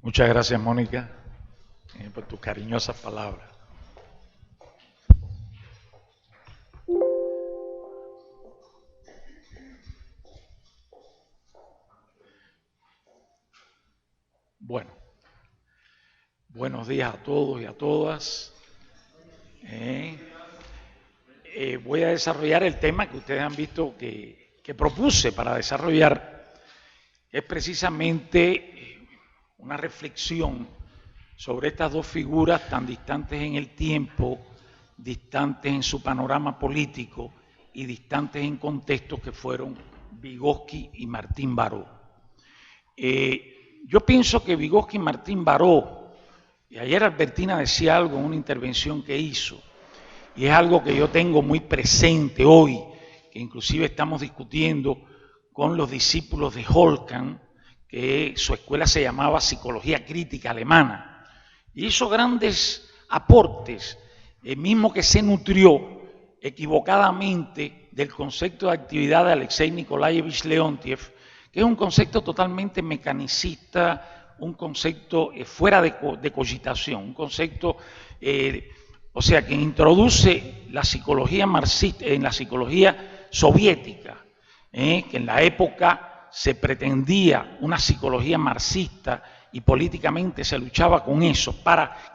Muchas gracias, Mónica, por tus cariñosas palabras. Bueno, buenos días a todos y a todas. Voy a desarrollar el tema que ustedes han visto que propuse para desarrollar. Es precisamente una reflexión sobre estas dos figuras tan distantes en el tiempo, distantes en su panorama político y distantes en contextos que fueron Vygotsky y Martín Baró. Yo pienso que Vygotsky y Martín Baró, y ayer Albertina decía algo en una intervención que hizo, y es algo que yo tengo muy presente hoy, que inclusive estamos discutiendo con los discípulos de Holkan, que su escuela se llamaba Psicología Crítica Alemana, y hizo grandes aportes, el mismo que se nutrió equivocadamente del concepto de actividad de Alexei Nikolaevich Leontiev, que es un concepto totalmente mecanicista, un concepto fuera de cogitación, un concepto, o sea, que introduce la psicología marxista en la psicología soviética, que en la época se pretendía una psicología marxista y políticamente se luchaba con eso.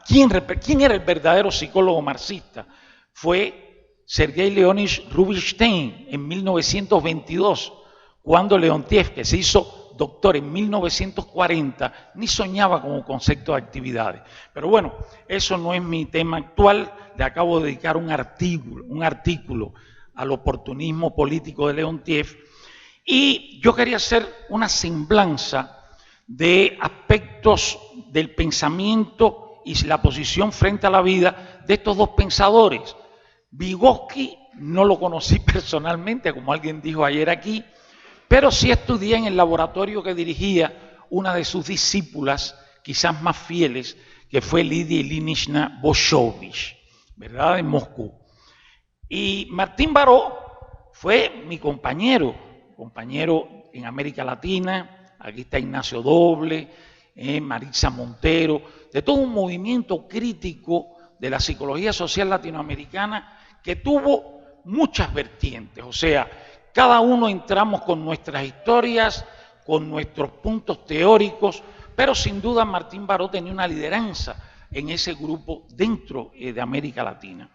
¿Quién era el verdadero psicólogo marxista? Fue Sergei Leonid Rubinstein en 1922, cuando Leontiev, que se hizo doctor en 1940, ni soñaba con un concepto de actividades. Pero bueno, eso no es mi tema actual. Le acabo de dedicar un artículo al oportunismo político de Leontiev, y yo quería hacer una semblanza de aspectos del pensamiento y la posición frente a la vida de estos dos pensadores. Vygotsky no lo conocí personalmente, como alguien dijo ayer aquí, pero sí estudié en el laboratorio que dirigía una de sus discípulas, quizás más fieles, que fue Lidia Ilyinishna Boshovich, ¿verdad?, en Moscú. Y Martín Baró fue mi compañero en América Latina. Aquí está Ignacio Doble, Maritza Montero, de todo un movimiento crítico de la psicología social latinoamericana que tuvo muchas vertientes. O sea, cada uno entramos con nuestras historias, con nuestros puntos teóricos, pero sin duda Martín Baró tenía una lideranza en ese grupo dentro de América Latina.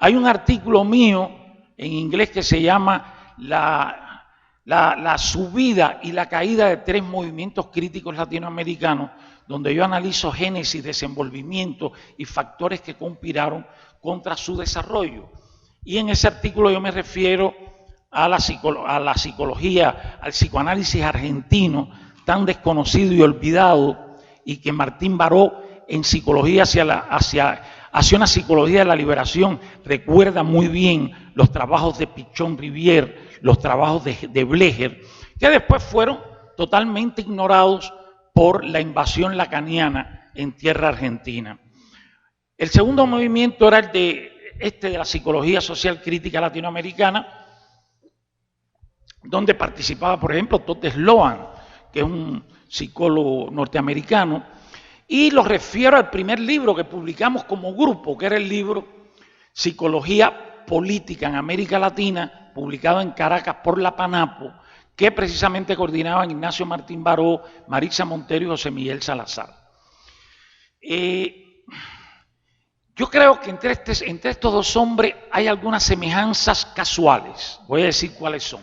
Hay un artículo mío en inglés que se llama la subida y la caída de tres movimientos críticos latinoamericanos, donde yo analizo génesis, desenvolvimiento y factores que conspiraron contra su desarrollo. Y en ese artículo yo me refiero a la psicología, al psicoanálisis argentino, tan desconocido y olvidado, y que Martín Baró en psicología hacia una psicología de la liberación recuerda muy bien los trabajos de Pichon Rivière, los trabajos de Blecher, que después fueron totalmente ignorados por la invasión lacaniana en tierra argentina. El segundo movimiento era el de la psicología social crítica latinoamericana, donde participaba, por ejemplo, Todd Sloan, que es un psicólogo norteamericano, y lo refiero al primer libro que publicamos como grupo, que era el libro Psicología Política en América Latina, publicado en Caracas por la PANAPO, que precisamente coordinaban Ignacio Martín Baró, Maritza Montero y José Miguel Salazar. Yo creo que entre estos dos hombres hay algunas semejanzas casuales. Voy a decir cuáles son.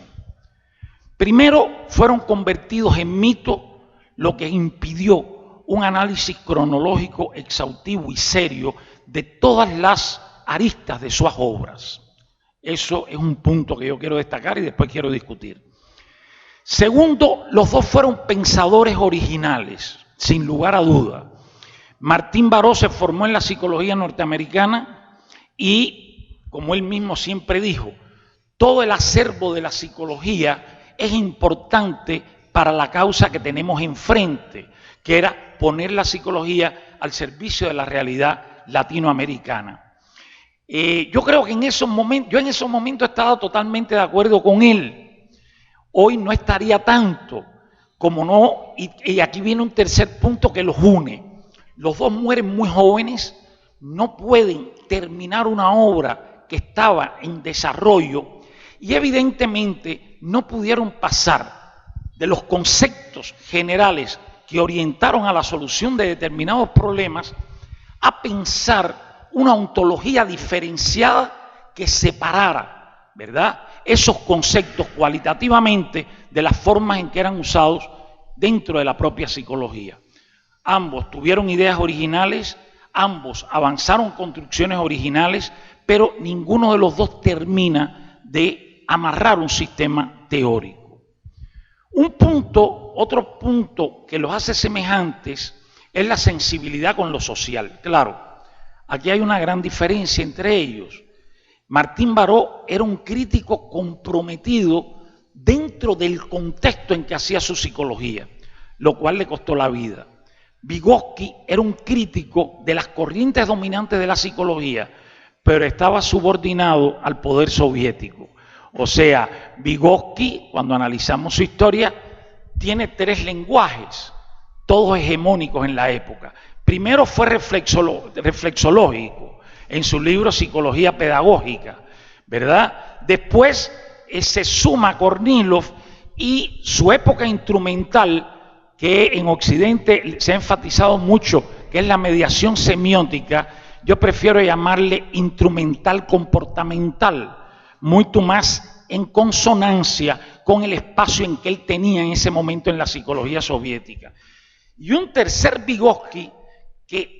Primero, fueron convertidos en mito, lo que impidió un análisis cronológico exhaustivo y serio de todas las aristas de sus obras. Eso es un punto que yo quiero destacar y después quiero discutir. Segundo, los dos fueron pensadores originales, sin lugar a duda. Martín Baró se formó en la psicología norteamericana y, como él mismo siempre dijo, todo el acervo de la psicología es importante para la causa que tenemos enfrente, que era poner la psicología al servicio de la realidad latinoamericana. Yo creo que en esos momentos estaba totalmente de acuerdo con él. Hoy no estaría tanto, como no, y aquí viene un tercer punto que los une. Los dos mueren muy jóvenes, no pueden terminar una obra que estaba en desarrollo y evidentemente no pudieron pasar de los conceptos generales que orientaron a la solución de determinados problemas a pensar una ontología diferenciada que separara, ¿verdad?, esos conceptos cualitativamente de las formas en que eran usados dentro de la propia psicología. Ambos tuvieron ideas originales, ambos avanzaron construcciones originales, pero ninguno de los dos termina de amarrar un sistema teórico. Otro punto que los hace semejantes es la sensibilidad con lo social. Claro, aquí hay una gran diferencia entre ellos. Martín Baró era un crítico comprometido dentro del contexto en que hacía su psicología, lo cual le costó la vida. Vygotsky era un crítico de las corrientes dominantes de la psicología, pero estaba subordinado al poder soviético. O sea, Vygotsky, cuando analizamos su historia, tiene tres lenguajes, todos hegemónicos en la época. Primero fue reflexológico, en su libro Psicología Pedagógica, ¿verdad? Después se suma Kornilov y su época instrumental, que en Occidente se ha enfatizado mucho, que es la mediación semiótica. Yo prefiero llamarle instrumental comportamental, mucho más en consonancia con el espacio en que él tenía en ese momento en la psicología soviética. Y un tercer Vygotsky que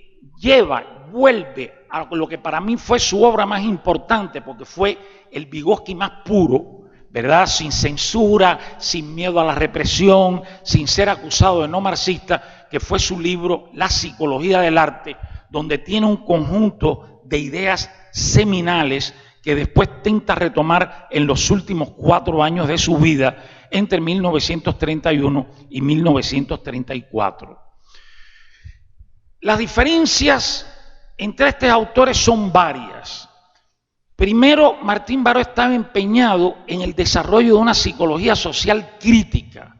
vuelve a lo que para mí fue su obra más importante, porque fue el Vygotsky más puro, ¿verdad?, sin censura, sin miedo a la represión, sin ser acusado de no marxista, que fue su libro La psicología del arte, donde tiene un conjunto de ideas seminales que después tenta retomar en los últimos 4 años de su vida, entre 1931 y 1934. Las diferencias entre estos autores son varias. Primero, Martín Baró estaba empeñado en el desarrollo de una psicología social crítica,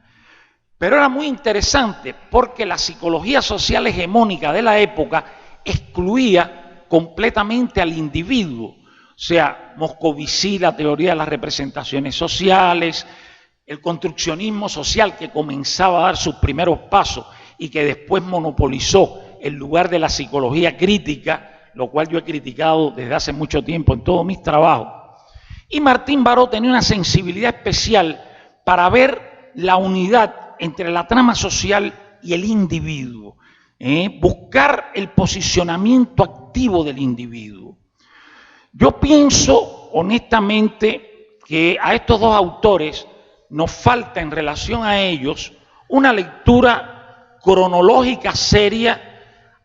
pero era muy interesante porque la psicología social hegemónica de la época excluía completamente al individuo. O sea, Moscovici, la teoría de las representaciones sociales, el construccionismo social que comenzaba a dar sus primeros pasos y que después monopolizó el lugar de la psicología crítica, lo cual yo he criticado desde hace mucho tiempo en todos mis trabajos. Y Martín Baró tenía una sensibilidad especial para ver la unidad entre la trama social y el individuo, buscar el posicionamiento activo del individuo. Yo pienso honestamente que a estos dos autores nos falta en relación a ellos una lectura cronológica seria,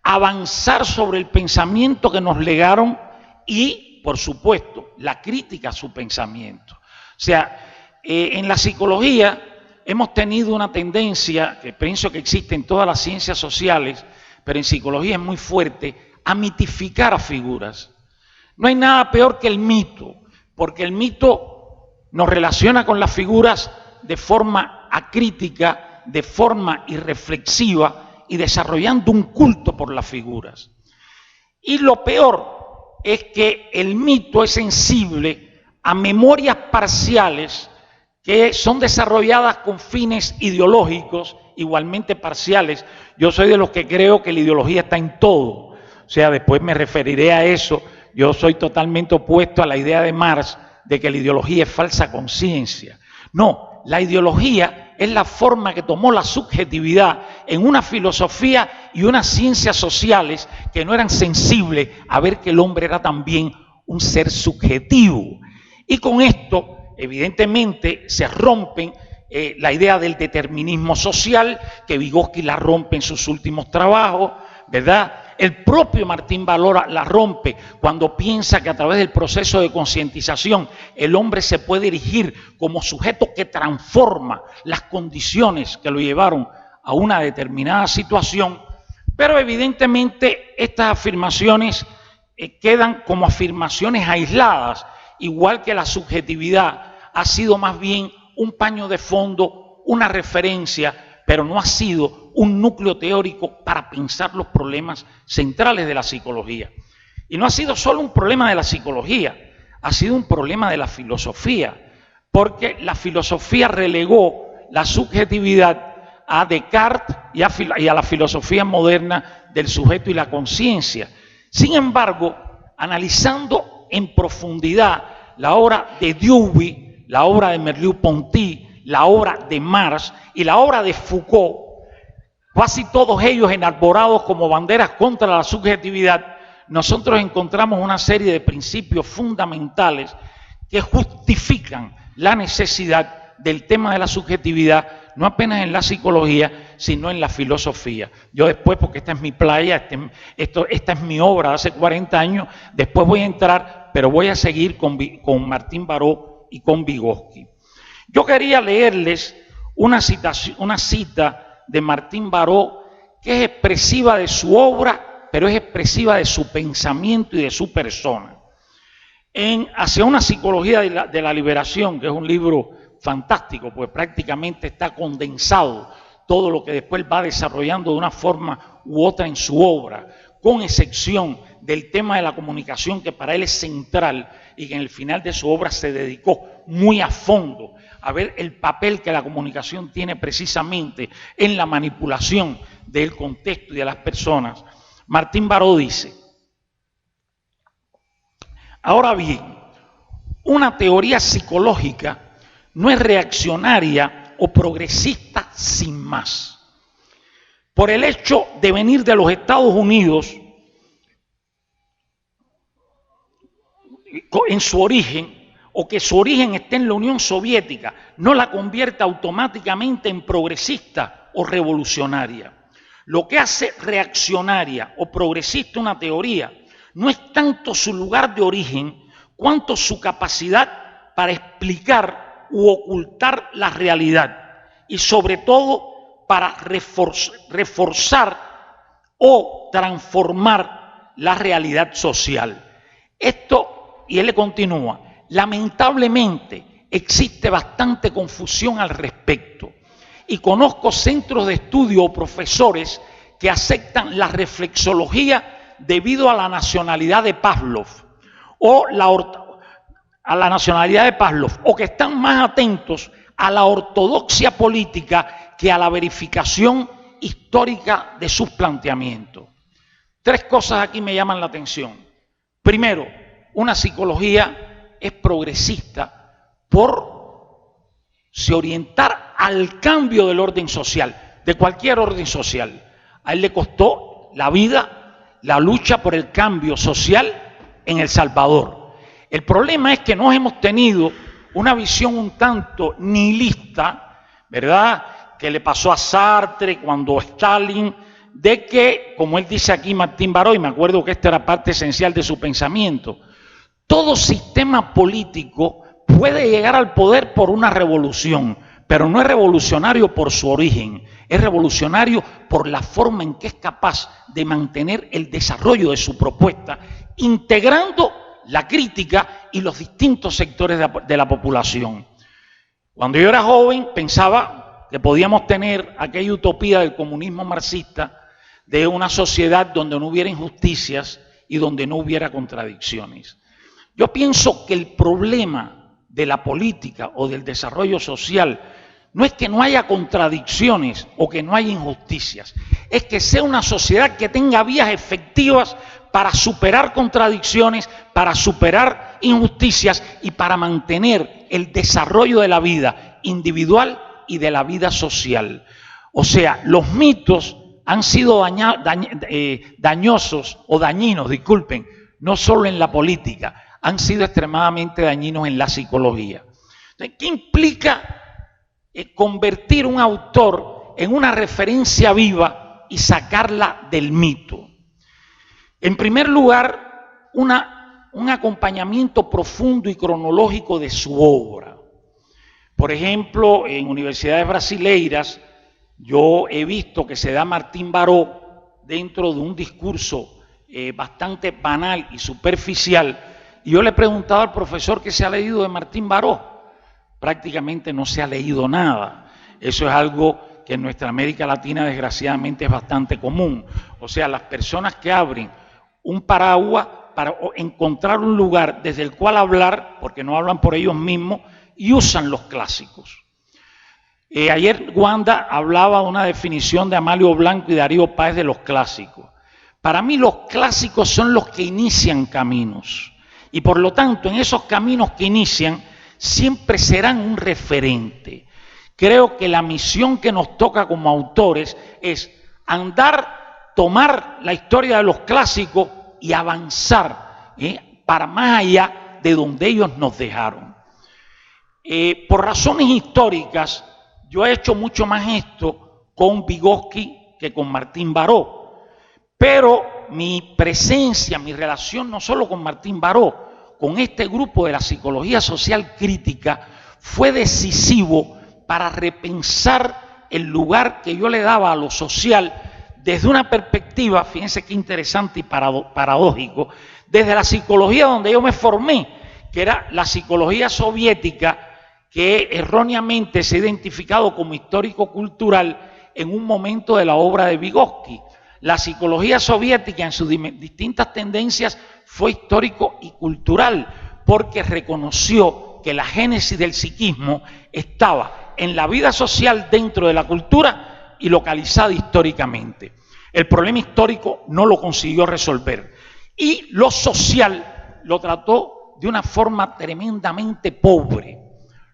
avanzar sobre el pensamiento que nos legaron y, por supuesto, la crítica a su pensamiento. O sea, en la psicología hemos tenido una tendencia, que pienso que existe en todas las ciencias sociales, pero en psicología es muy fuerte, a mitificar a figuras. No hay nada peor que el mito, porque el mito nos relaciona con las figuras de forma acrítica, de forma irreflexiva, y desarrollando un culto por las figuras. Y lo peor es que el mito es sensible a memorias parciales que son desarrolladas con fines ideológicos igualmente parciales. Yo soy de los que creo que la ideología está en todo. O sea, después me referiré a eso. Yo soy totalmente opuesto a la idea de Marx de que la ideología es falsa conciencia. No, la ideología es la forma que tomó la subjetividad en una filosofía y unas ciencias sociales que no eran sensibles a ver que el hombre era también un ser subjetivo. Y con esto, evidentemente, se rompen la idea del determinismo social, que Vygotsky la rompe en sus últimos trabajos, ¿verdad? El propio Martín Baró la rompe cuando piensa que a través del proceso de concientización el hombre se puede erigir como sujeto que transforma las condiciones que lo llevaron a una determinada situación, pero evidentemente estas afirmaciones quedan como afirmaciones aisladas, igual que la subjetividad ha sido más bien un paño de fondo, una referencia, pero no ha sido un núcleo teórico para pensar los problemas centrales de la psicología. Y no ha sido solo un problema de la psicología, ha sido un problema de la filosofía, porque la filosofía relegó la subjetividad a Descartes y a la filosofía moderna del sujeto y la conciencia. Sin embargo, analizando en profundidad la obra de Dewey, la obra de Merleau-Ponty, la obra de Marx y la obra de Foucault, casi todos ellos enarborados como banderas contra la subjetividad, nosotros encontramos una serie de principios fundamentales que justifican la necesidad del tema de la subjetividad, no apenas en la psicología, sino en la filosofía. Yo después, porque esta es mi playa, esta es mi obra de hace 40 años, después voy a entrar, pero voy a seguir con Martín Baró y con Vygotsky. Yo quería leerles una cita de Martín Baró que es expresiva de su obra, pero es expresiva de su pensamiento y de su persona. Hacia una psicología de la liberación, que es un libro fantástico, pues prácticamente está condensado todo lo que después va desarrollando de una forma u otra en su obra, con excepción del tema de la comunicación, que para él es central y que en el final de su obra se dedicó muy a fondo a ver el papel que la comunicación tiene precisamente en la manipulación del contexto y de las personas. Martín Baró dice: ahora bien, una teoría psicológica no es reaccionaria o progresista sin más. Por el hecho de venir de los Estados Unidos, en su origen, o que su origen esté en la Unión Soviética, no la convierte automáticamente en progresista o revolucionaria. Lo que hace reaccionaria o progresista una teoría no es tanto su lugar de origen, cuanto su capacidad para explicar u ocultar la realidad, y sobre todo para reforzar o transformar la realidad social. Esto, y él le continúa, lamentablemente existe bastante confusión al respecto, y conozco centros de estudio o profesores que aceptan la reflexología debido a la nacionalidad de Pavlov o o que están más atentos a la ortodoxia política que a la verificación histórica de sus planteamientos. Tres cosas aquí me llaman la atención. Primero, una psicología es progresista por se orientar al cambio del orden social, de cualquier orden social. A él le costó la vida la lucha por el cambio social en El Salvador. El problema es que nos hemos tenido una visión un tanto nihilista, ¿verdad?, que le pasó a Sartre cuando Stalin, de que, como él dice aquí Martín Baró, y me acuerdo que esta era parte esencial de su pensamiento, todo sistema político puede llegar al poder por una revolución, pero no es revolucionario por su origen, es revolucionario por la forma en que es capaz de mantener el desarrollo de su propuesta, integrando la crítica y los distintos sectores de la población. Cuando yo era joven pensaba que podíamos tener aquella utopía del comunismo marxista, de una sociedad donde no hubiera injusticias y donde no hubiera contradicciones. Yo pienso que el problema de la política o del desarrollo social no es que no haya contradicciones o que no haya injusticias, es que sea una sociedad que tenga vías efectivas para superar contradicciones, para superar injusticias y para mantener el desarrollo de la vida individual y de la vida social. O sea, los mitos han sido dañosos o dañinos, disculpen, no solo en la política, han sido extremadamente dañinos en la psicología. Entonces, ¿qué implica convertir un autor en una referencia viva y sacarla del mito? En primer lugar, un acompañamiento profundo y cronológico de su obra. Por ejemplo, en universidades brasileiras, yo he visto que se da Martín Baró dentro de un discurso bastante banal y superficial, y yo le he preguntado al profesor qué se ha leído de Martín Baró. Prácticamente no se ha leído nada. Eso es algo que en nuestra América Latina desgraciadamente es bastante común. O sea, las personas que abren un paraguas para encontrar un lugar desde el cual hablar, porque no hablan por ellos mismos, y usan los clásicos. Ayer Wanda hablaba de una definición de Amalio Blanco y Darío Páez de los clásicos. Para mí los clásicos son los que inician caminos, y por lo tanto en esos caminos que inician siempre serán un referente. Creo que la misión que nos toca como autores es tomar la historia de los clásicos y avanzar para más allá de donde ellos nos dejaron. Por razones históricas, yo he hecho mucho más esto con Vygotsky que con Martín Baró, pero mi presencia, mi relación no solo con Martín Baró, con este grupo de la psicología social crítica fue decisivo para repensar el lugar que yo le daba a lo social desde una perspectiva, fíjense qué interesante y paradójico, desde la psicología donde yo me formé, que era la psicología soviética, que erróneamente se ha identificado como histórico-cultural en un momento de la obra de Vygotsky. La psicología soviética en sus distintas tendencias fue histórico y cultural, porque reconoció que la génesis del psiquismo estaba en la vida social dentro de la cultura y localizada históricamente. El problema histórico no lo consiguió resolver y lo social lo trató de una forma tremendamente pobre.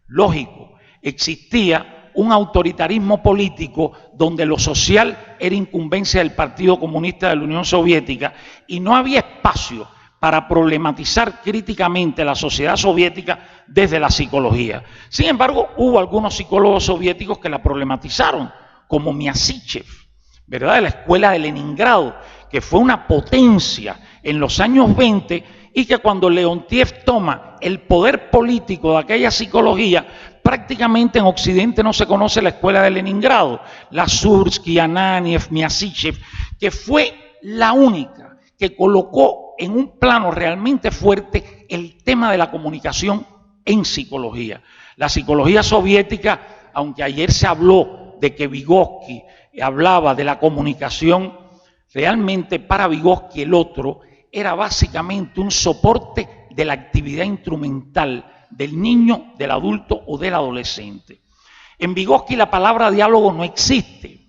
Lógico, existía un autoritarismo político donde lo social era incumbencia del Partido Comunista de la Unión Soviética y no había espacio para problematizar críticamente la sociedad soviética desde la psicología. Sin embargo, hubo algunos psicólogos soviéticos que la problematizaron, como Miasichev, ¿verdad?, de la escuela de Leningrado, que fue una potencia en los años 20 y que cuando Leontiev toma el poder político de aquella psicología, prácticamente en Occidente no se conoce la escuela de Leningrado, Lassursky, Ananiev, Miasichev, que fue la única que colocó en un plano realmente fuerte el tema de la comunicación en psicología. La psicología soviética, aunque ayer se habló de que Vygotsky hablaba de la comunicación, realmente para Vygotsky el otro era básicamente un soporte de la actividad instrumental del niño, del adulto o del adolescente. En Vygotsky la palabra diálogo no existe,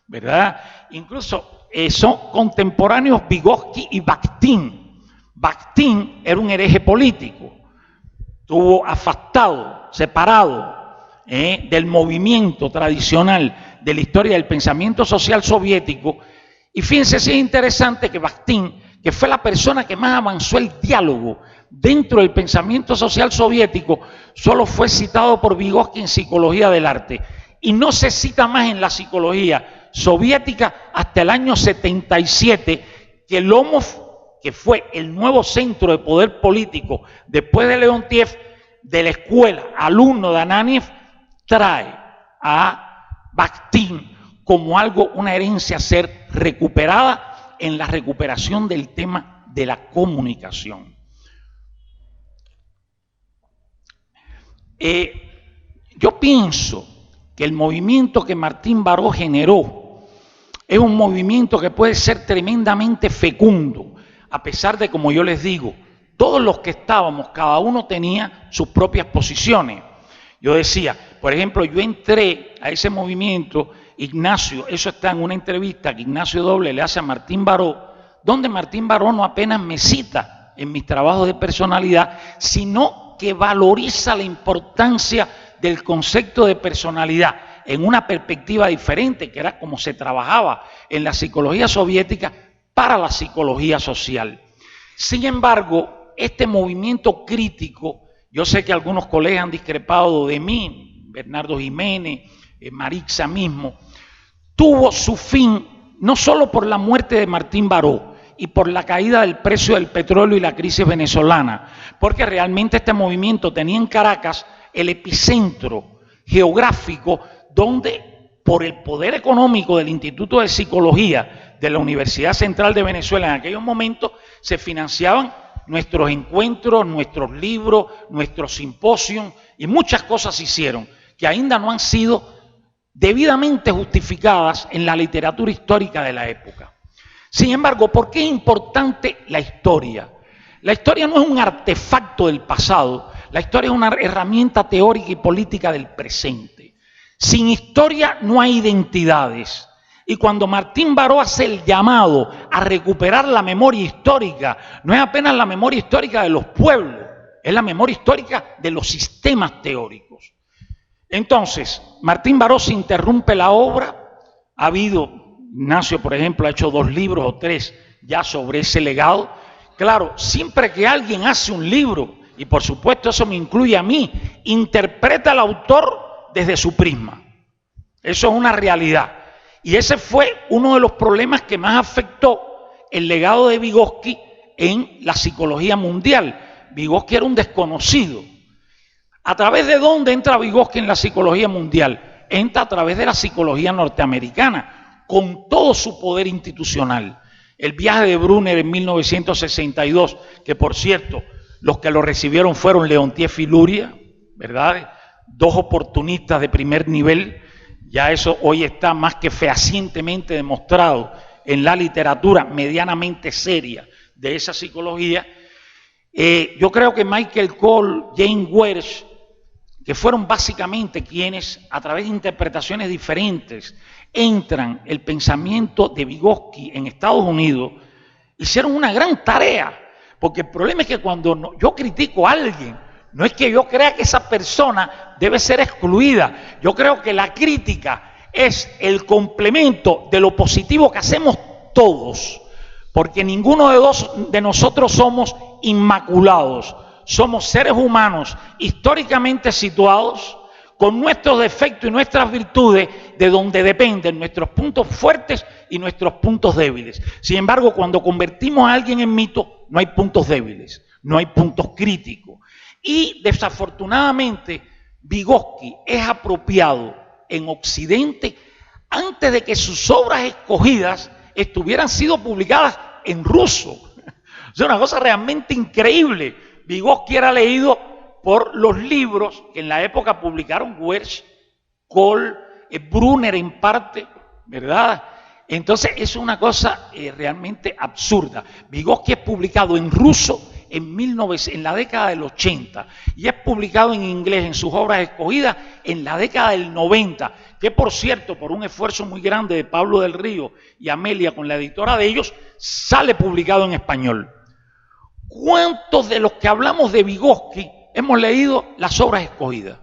¿verdad? Incluso son contemporáneos Vygotsky y Bakhtin. Bakhtin era un hereje político, estuvo afastado, separado del movimiento tradicional de la historia del pensamiento social soviético. Y fíjense si es interesante que Bakhtin, que fue la persona que más avanzó el diálogo dentro del pensamiento social soviético, solo fue citado por Vygotsky en Psicología del Arte y no se cita más en la psicología soviética hasta el año 77, que Lomov, que fue el nuevo centro de poder político después de Leontiev, de la escuela, alumno de Ananiev, trae a Bakhtin como algo, una herencia a ser recuperada en la recuperación del tema de la comunicación. Yo pienso que el movimiento que Martín Baró generó es un movimiento que puede ser tremendamente fecundo, a pesar de, como yo les digo, todos los que estábamos, cada uno tenía sus propias posiciones. Yo decía, por ejemplo, yo entré a ese movimiento, Ignacio, eso está en una entrevista que Ignacio Doble le hace a Martín Baró, donde Martín Baró no apenas me cita en mis trabajos de personalidad, sino que valoriza la importancia del concepto de personalidad en una perspectiva diferente, que era como se trabajaba en la psicología soviética para la psicología social. Sin embargo, este movimiento crítico, yo sé que algunos colegas han discrepado de mí, Bernardo Jiménez, Marixa mismo, tuvo su fin no solo por la muerte de Martín Baró y por la caída del precio del petróleo y la crisis venezolana, porque realmente este movimiento tenía en Caracas el epicentro geográfico donde, por el poder económico del Instituto de Psicología de la Universidad Central de Venezuela en aquellos momentos, se financiaban nuestros encuentros, nuestros libros, nuestros simposios y muchas cosas se hicieron que ainda no han sido debidamente justificadas en la literatura histórica de la época. Sin embargo, ¿por qué es importante la historia? La historia no es un artefacto del pasado, la historia es una herramienta teórica y política del presente. Sin historia no hay identidades. Y cuando Martín Baró hace el llamado a recuperar la memoria histórica, no es apenas la memoria histórica de los pueblos, es la memoria histórica de los sistemas teóricos. Entonces, Martín Baró se interrumpe la obra, ha habido, Ignacio por ejemplo ha hecho 2 libros o 3 ya sobre ese legado. Claro, siempre que alguien hace un libro, y por supuesto eso me incluye a mí, interpreta al autor desde su prisma. Eso es una realidad. Y ese fue uno de los problemas que más afectó el legado de Vygotsky en la psicología mundial. Vygotsky era un desconocido. ¿A través de dónde entra Vygotsky en la psicología mundial? Entra a través de la psicología norteamericana, con todo su poder institucional. El viaje de Brunner en 1962, que por cierto, los que lo recibieron fueron Leontief y Luria, ¿verdad? 2 oportunistas de primer nivel. Ya eso hoy está más que fehacientemente demostrado en la literatura medianamente seria de esa psicología. Yo creo que Michael Cole, James Wersch, que fueron básicamente quienes, a través de interpretaciones diferentes, entran el pensamiento de Vygotsky en Estados Unidos, hicieron una gran tarea. Porque el problema es que cuando yo critico a alguien, no es que yo crea que esa persona debe ser excluida. Yo creo que la crítica es el complemento de lo positivo que hacemos todos. Porque ninguno de nosotros somos inmaculados. Somos seres humanos históricamente situados, con nuestros defectos y nuestras virtudes, de donde dependen nuestros puntos fuertes y nuestros puntos débiles. Sin embargo, cuando convertimos a alguien en mito, no hay puntos débiles, no hay puntos críticos. Y desafortunadamente, Vygotsky es apropiado en Occidente antes de que sus obras escogidas estuvieran sido publicadas en ruso. Es una cosa realmente increíble. Vygotsky era leído por los libros que en la época publicaron Wersch, Cole, Brunner en parte, ¿verdad? Entonces es una cosa realmente absurda. Vygotsky es publicado en ruso en la década del 80 y es publicado en inglés en sus obras escogidas en la década del 90, que por cierto, por un esfuerzo muy grande de Pablo del Río y Amelia con la editora de ellos, sale publicado en español. ¿Cuántos de los que hablamos de Vygotsky hemos leído las obras escogidas?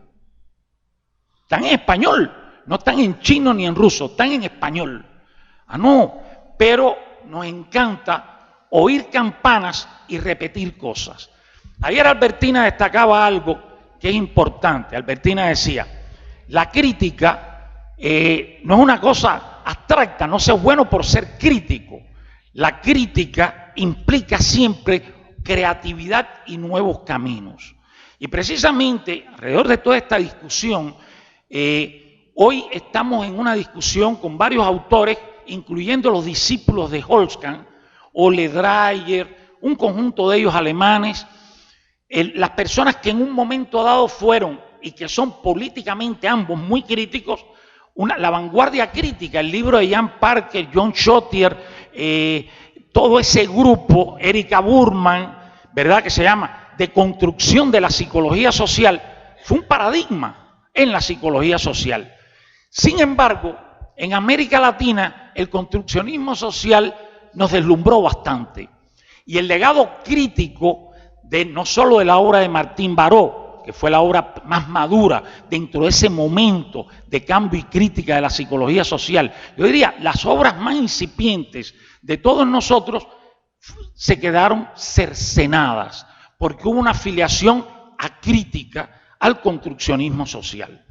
Están en español, no están en chino ni en ruso, están en español. Ah, no, pero nos encanta oír campanas y repetir cosas. Ayer Albertina destacaba algo que es importante. Albertina decía, la crítica no es una cosa abstracta, no sea bueno por ser crítico. La crítica implica siempre creatividad y nuevos caminos. Y precisamente alrededor de toda esta discusión, hoy estamos en una discusión con varios autores, incluyendo los discípulos de Holzknecht, Ole Dreyer, un conjunto de ellos alemanes, las personas que en un momento dado fueron y que son políticamente ambos muy críticos, la vanguardia crítica, el libro de Jan Parker, John Schottier, todo ese grupo, Erika Burman, ¿verdad? Que se llama De construcción de la psicología social, fue un paradigma en la psicología social. Sin embargo, en América Latina, el construccionismo social nos deslumbró bastante. Y el legado crítico de no solo de la obra de Martín Baró, que fue la obra más madura dentro de ese momento de cambio y crítica de la psicología social, yo diría, las obras más incipientes de todos nosotros se quedaron cercenadas, porque hubo una afiliación acrítica al construccionismo social.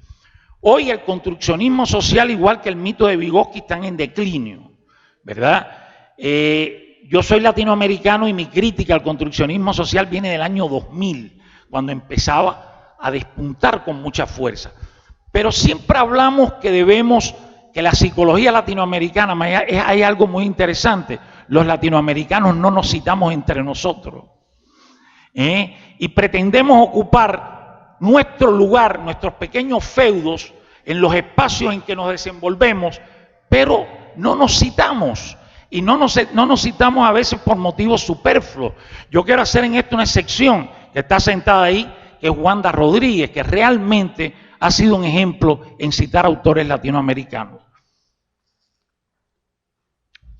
Hoy el construccionismo social, igual que el mito de Vygotsky, están en declinio, ¿verdad? Yo soy latinoamericano y mi crítica al construccionismo social viene del año 2000, cuando empezaba a despuntar con mucha fuerza. Pero siempre hablamos que la psicología latinoamericana, hay algo muy interesante, los latinoamericanos no nos citamos entre nosotros, y pretendemos ocupar nuestro lugar, nuestros pequeños feudos, en los espacios en que nos desenvolvemos, pero no nos citamos. Y no nos citamos a veces por motivos superfluos. Yo quiero hacer en esto una excepción, que está sentada ahí, que es Wanda Rodríguez, que realmente ha sido un ejemplo en citar autores latinoamericanos.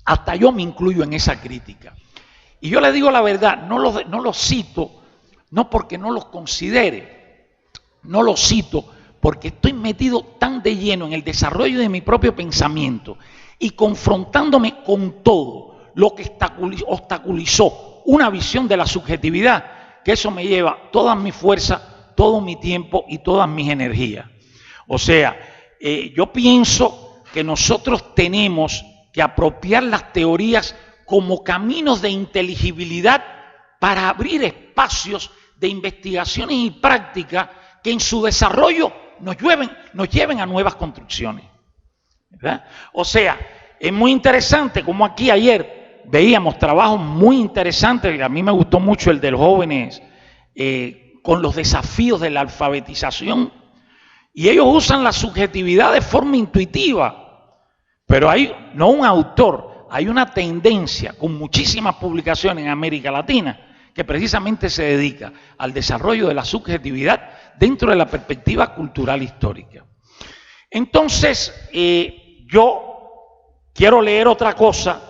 Hasta yo me incluyo en esa crítica. Y yo le digo la verdad, no los cito, no porque no los considere, no los cito porque estoy metido tan de lleno en el desarrollo de mi propio pensamiento y confrontándome con todo lo que obstaculizó una visión de la subjetividad, que eso me lleva toda mi fuerza, todo mi tiempo y todas mis energías. O sea, yo pienso que nosotros tenemos que apropiar las teorías como caminos de inteligibilidad para abrir espacios de investigaciones y prácticas que en su desarrollo nos lleven a nuevas construcciones, ¿verdad? O sea, es muy interesante como aquí ayer veíamos trabajos muy interesantes. A mí me gustó mucho el de los jóvenes con los desafíos de la alfabetización, y ellos usan la subjetividad de forma intuitiva, pero hay no un autor, hay una tendencia con muchísimas publicaciones en América Latina que precisamente se dedica al desarrollo de la subjetividad dentro de la perspectiva cultural histórica. Entonces, yo quiero leer otra cosa,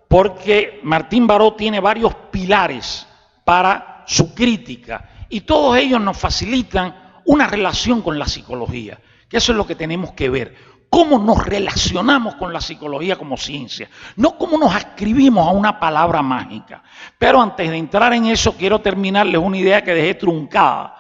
porque Martín Baró tiene varios pilares para su crítica y todos ellos nos facilitan una relación con la psicología, que eso es lo que tenemos que ver. Cómo nos relacionamos con la psicología como ciencia, no cómo nos ascribimos a una palabra mágica. Pero antes de entrar en eso, quiero terminarles una idea que dejé truncada.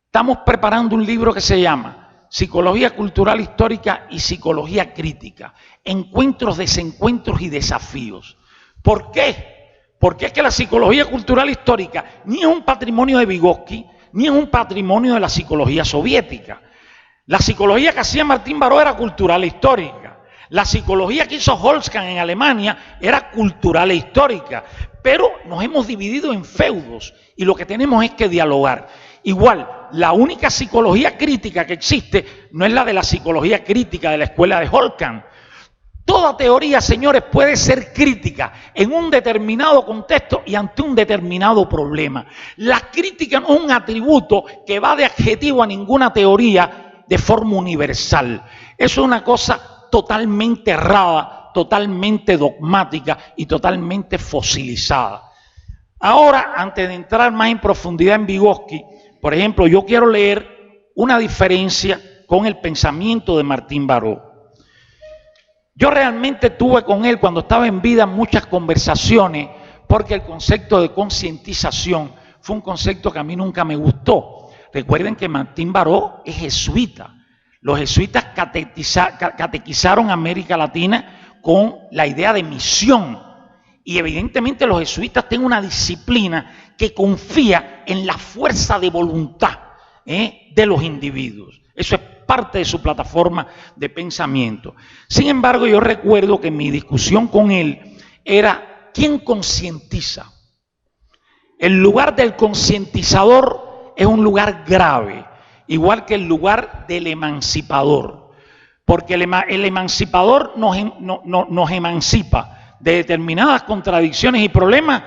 Estamos preparando un libro que se llama Psicología Cultural Histórica y Psicología Crítica, encuentros, desencuentros y desafíos. ¿Por qué? Porque es que la psicología cultural histórica ni es un patrimonio de Vygotsky, ni es un patrimonio de la psicología soviética. La psicología que hacía Martín Baró era cultural e histórica. La psicología que hizo Holzkranz en Alemania era cultural e histórica. Pero nos hemos dividido en feudos y lo que tenemos es que dialogar. Igual, la única psicología crítica que existe no es la de la psicología crítica de la escuela de Holzkranz. Toda teoría, señores, puede ser crítica en un determinado contexto y ante un determinado problema. La crítica no es un atributo que va de adjetivo a ninguna teoría de forma universal. Eso es una cosa totalmente errada, totalmente dogmática y totalmente fosilizada. Ahora, antes de entrar más en profundidad en Vygotsky, por ejemplo, yo quiero leer una diferencia con el pensamiento de Martín Baró. Yo realmente tuve con él, cuando estaba en vida, muchas conversaciones, porque el concepto de concientización fue un concepto que a mí nunca me gustó. Recuerden que Martín Baró es jesuita. Los jesuitas catequizaron a América Latina con la idea de misión. Y evidentemente los jesuitas tienen una disciplina que confía en la fuerza de voluntad de los individuos. Eso es parte de su plataforma de pensamiento. Sin embargo, yo recuerdo que mi discusión con él era ¿quién concientiza? El lugar del concientizador es un lugar grave, igual que el lugar del emancipador, porque el emancipador nos emancipa de determinadas contradicciones y problemas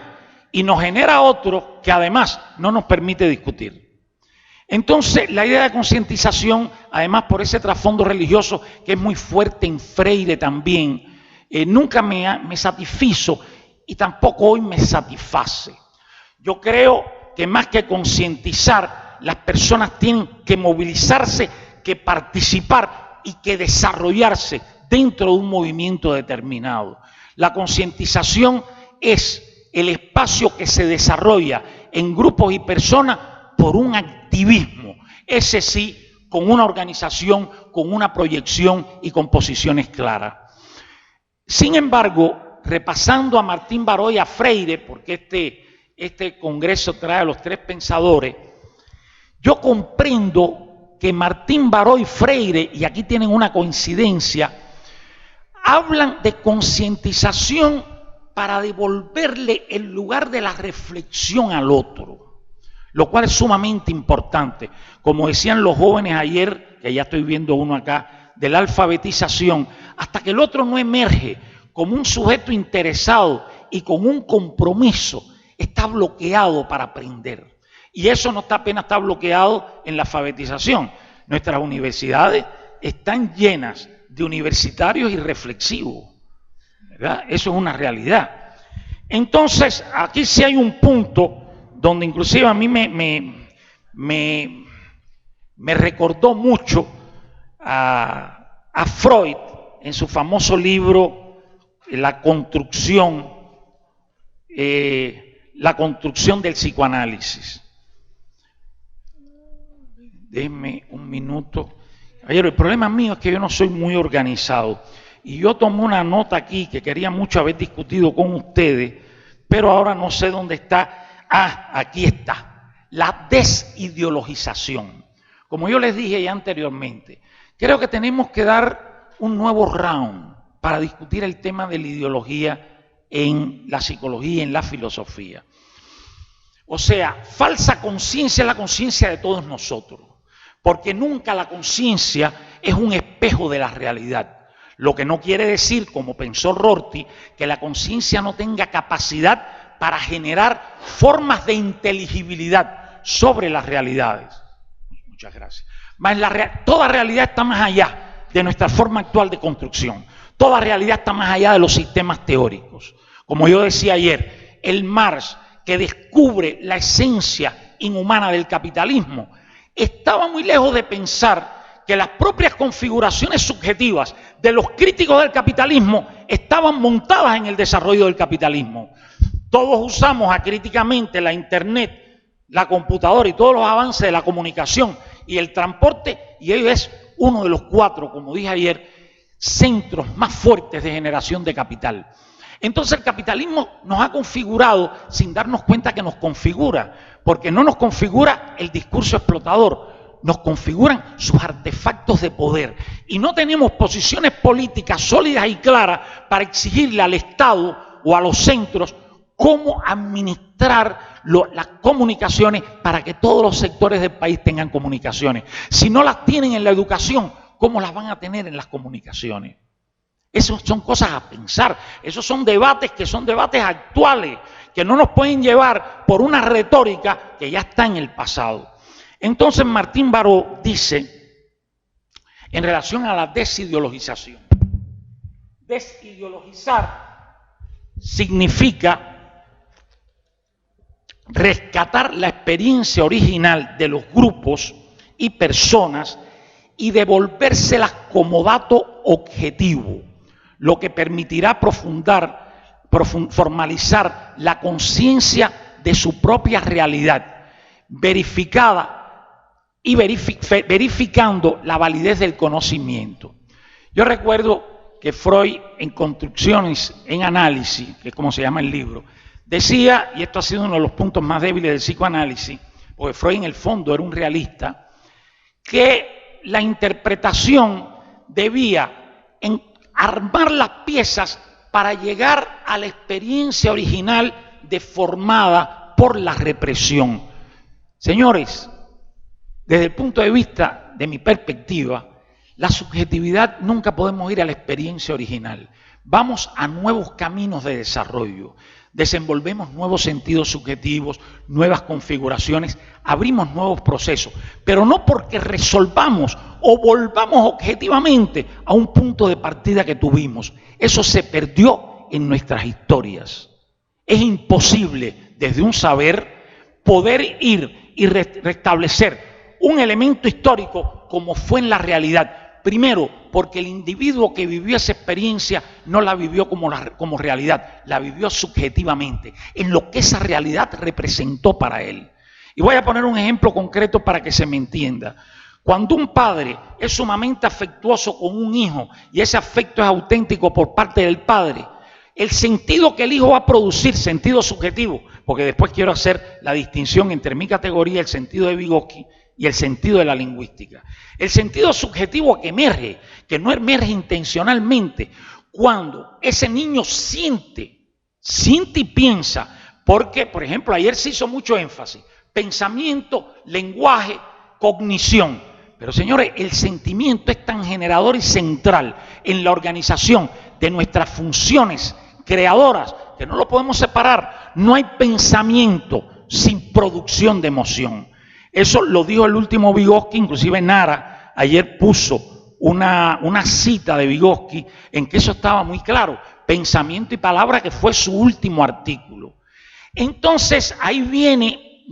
y nos genera otro que además no nos permite discutir. Entonces, la idea de concientización, además por ese trasfondo religioso que es muy fuerte en Freire también, nunca me satisfizo y tampoco hoy me satisface. Yo creo que más que concientizar, las personas tienen que movilizarse, que participar y que desarrollarse dentro de un movimiento determinado. La concientización es el espacio que se desarrolla en grupos y personas por un activismo, ese sí, con una organización, con una proyección y con posiciones claras. Sin embargo, repasando a Martín Baró y a Freire, porque este congreso trae a los tres pensadores, yo comprendo que Martín Baró y Freire, y aquí tienen una coincidencia, hablan de concientización para devolverle el lugar de la reflexión al otro, lo cual es sumamente importante. Como decían los jóvenes ayer que ya estoy viendo uno acá, de la alfabetización, hasta que el otro no emerge como un sujeto interesado y con un compromiso, está bloqueado para aprender. Y eso no apenas está bloqueado en la alfabetización. Nuestras universidades están llenas de universitarios irreflexivos, ¿verdad? Eso es una realidad. Entonces, aquí sí hay un punto donde inclusive a mí me recordó mucho a Freud en su famoso libro La construcción del psicoanálisis. Déjenme un minuto. Ayer, el problema mío es que yo no soy muy organizado y yo tomé una nota aquí que quería mucho haber discutido con ustedes, pero ahora no sé dónde está. Ah, aquí está. La desideologización. Como yo les dije ya anteriormente, creo que tenemos que dar un nuevo round para discutir el tema de la ideología en la psicología, en la filosofía. O sea, falsa conciencia es la conciencia de todos nosotros, porque nunca la conciencia es un espejo de la realidad. Lo que no quiere decir, como pensó Rorty, que la conciencia no tenga capacidad para generar formas de inteligibilidad sobre las realidades. Muchas gracias. Toda realidad está más allá de nuestra forma actual de construcción. Toda realidad está más allá de los sistemas teóricos. Como yo decía ayer, el Marx, que descubre la esencia inhumana del capitalismo, estaba muy lejos de pensar que las propias configuraciones subjetivas de los críticos del capitalismo estaban montadas en el desarrollo del capitalismo. Todos usamos acríticamente la internet, la computadora y todos los avances de la comunicación y el transporte, y ello es uno de los 4, como dije ayer, centros más fuertes de generación de capital. Entonces el capitalismo nos ha configurado sin darnos cuenta que nos configura, porque no nos configura el discurso explotador, nos configuran sus artefactos de poder. Y no tenemos posiciones políticas sólidas y claras para exigirle al Estado o a los centros cómo administrar las comunicaciones para que todos los sectores del país tengan comunicaciones. Si no las tienen en la educación, ¿cómo las van a tener en las comunicaciones? Esas son cosas a pensar, esos son debates que son debates actuales, que no nos pueden llevar por una retórica que ya está en el pasado. Entonces Martín Baró dice, en relación a la desideologización, desideologizar significa rescatar la experiencia original de los grupos y personas y devolvérselas como dato objetivo, lo que permitirá formalizar la conciencia de su propia realidad, verificada y verificando la validez del conocimiento. Yo recuerdo que Freud, en Construcciones en Análisis, que es como se llama el libro, decía, y esto ha sido uno de los puntos más débiles del psicoanálisis, porque Freud en el fondo era un realista, que la interpretación debía armar las piezas para llegar a la experiencia original deformada por la represión. Señores, desde el punto de vista de mi perspectiva, la subjetividad nunca podemos ir a la experiencia original. Vamos a nuevos caminos de desarrollo, desenvolvemos nuevos sentidos subjetivos, nuevas configuraciones, abrimos nuevos procesos, pero no porque resolvamos o volvamos objetivamente a un punto de partida que tuvimos. Eso se perdió en nuestras historias. Es imposible desde un saber poder ir y restablecer un elemento histórico como fue en la realidad. Primero, porque el individuo que vivió esa experiencia no la vivió como realidad, la vivió subjetivamente, en lo que esa realidad representó para él. Y voy a poner un ejemplo concreto para que se me entienda. Cuando un padre es sumamente afectuoso con un hijo y ese afecto es auténtico por parte del padre, el sentido que el hijo va a producir, sentido subjetivo, porque después quiero hacer la distinción entre mi categoría, el sentido de Vygotsky, y el sentido de la lingüística. El sentido subjetivo que emerge, que no emerge intencionalmente, cuando ese niño siente y piensa, porque, por ejemplo, ayer se hizo mucho énfasis, pensamiento, lenguaje, cognición. Pero señores, el sentimiento es tan generador y central en la organización de nuestras funciones creadoras que no lo podemos separar. No hay pensamiento sin producción de emoción. Eso lo dijo el último Vygotsky, inclusive Nara ayer puso una cita de Vygotsky en que eso estaba muy claro. Pensamiento y palabra, que fue su último artículo. Entonces ahí viene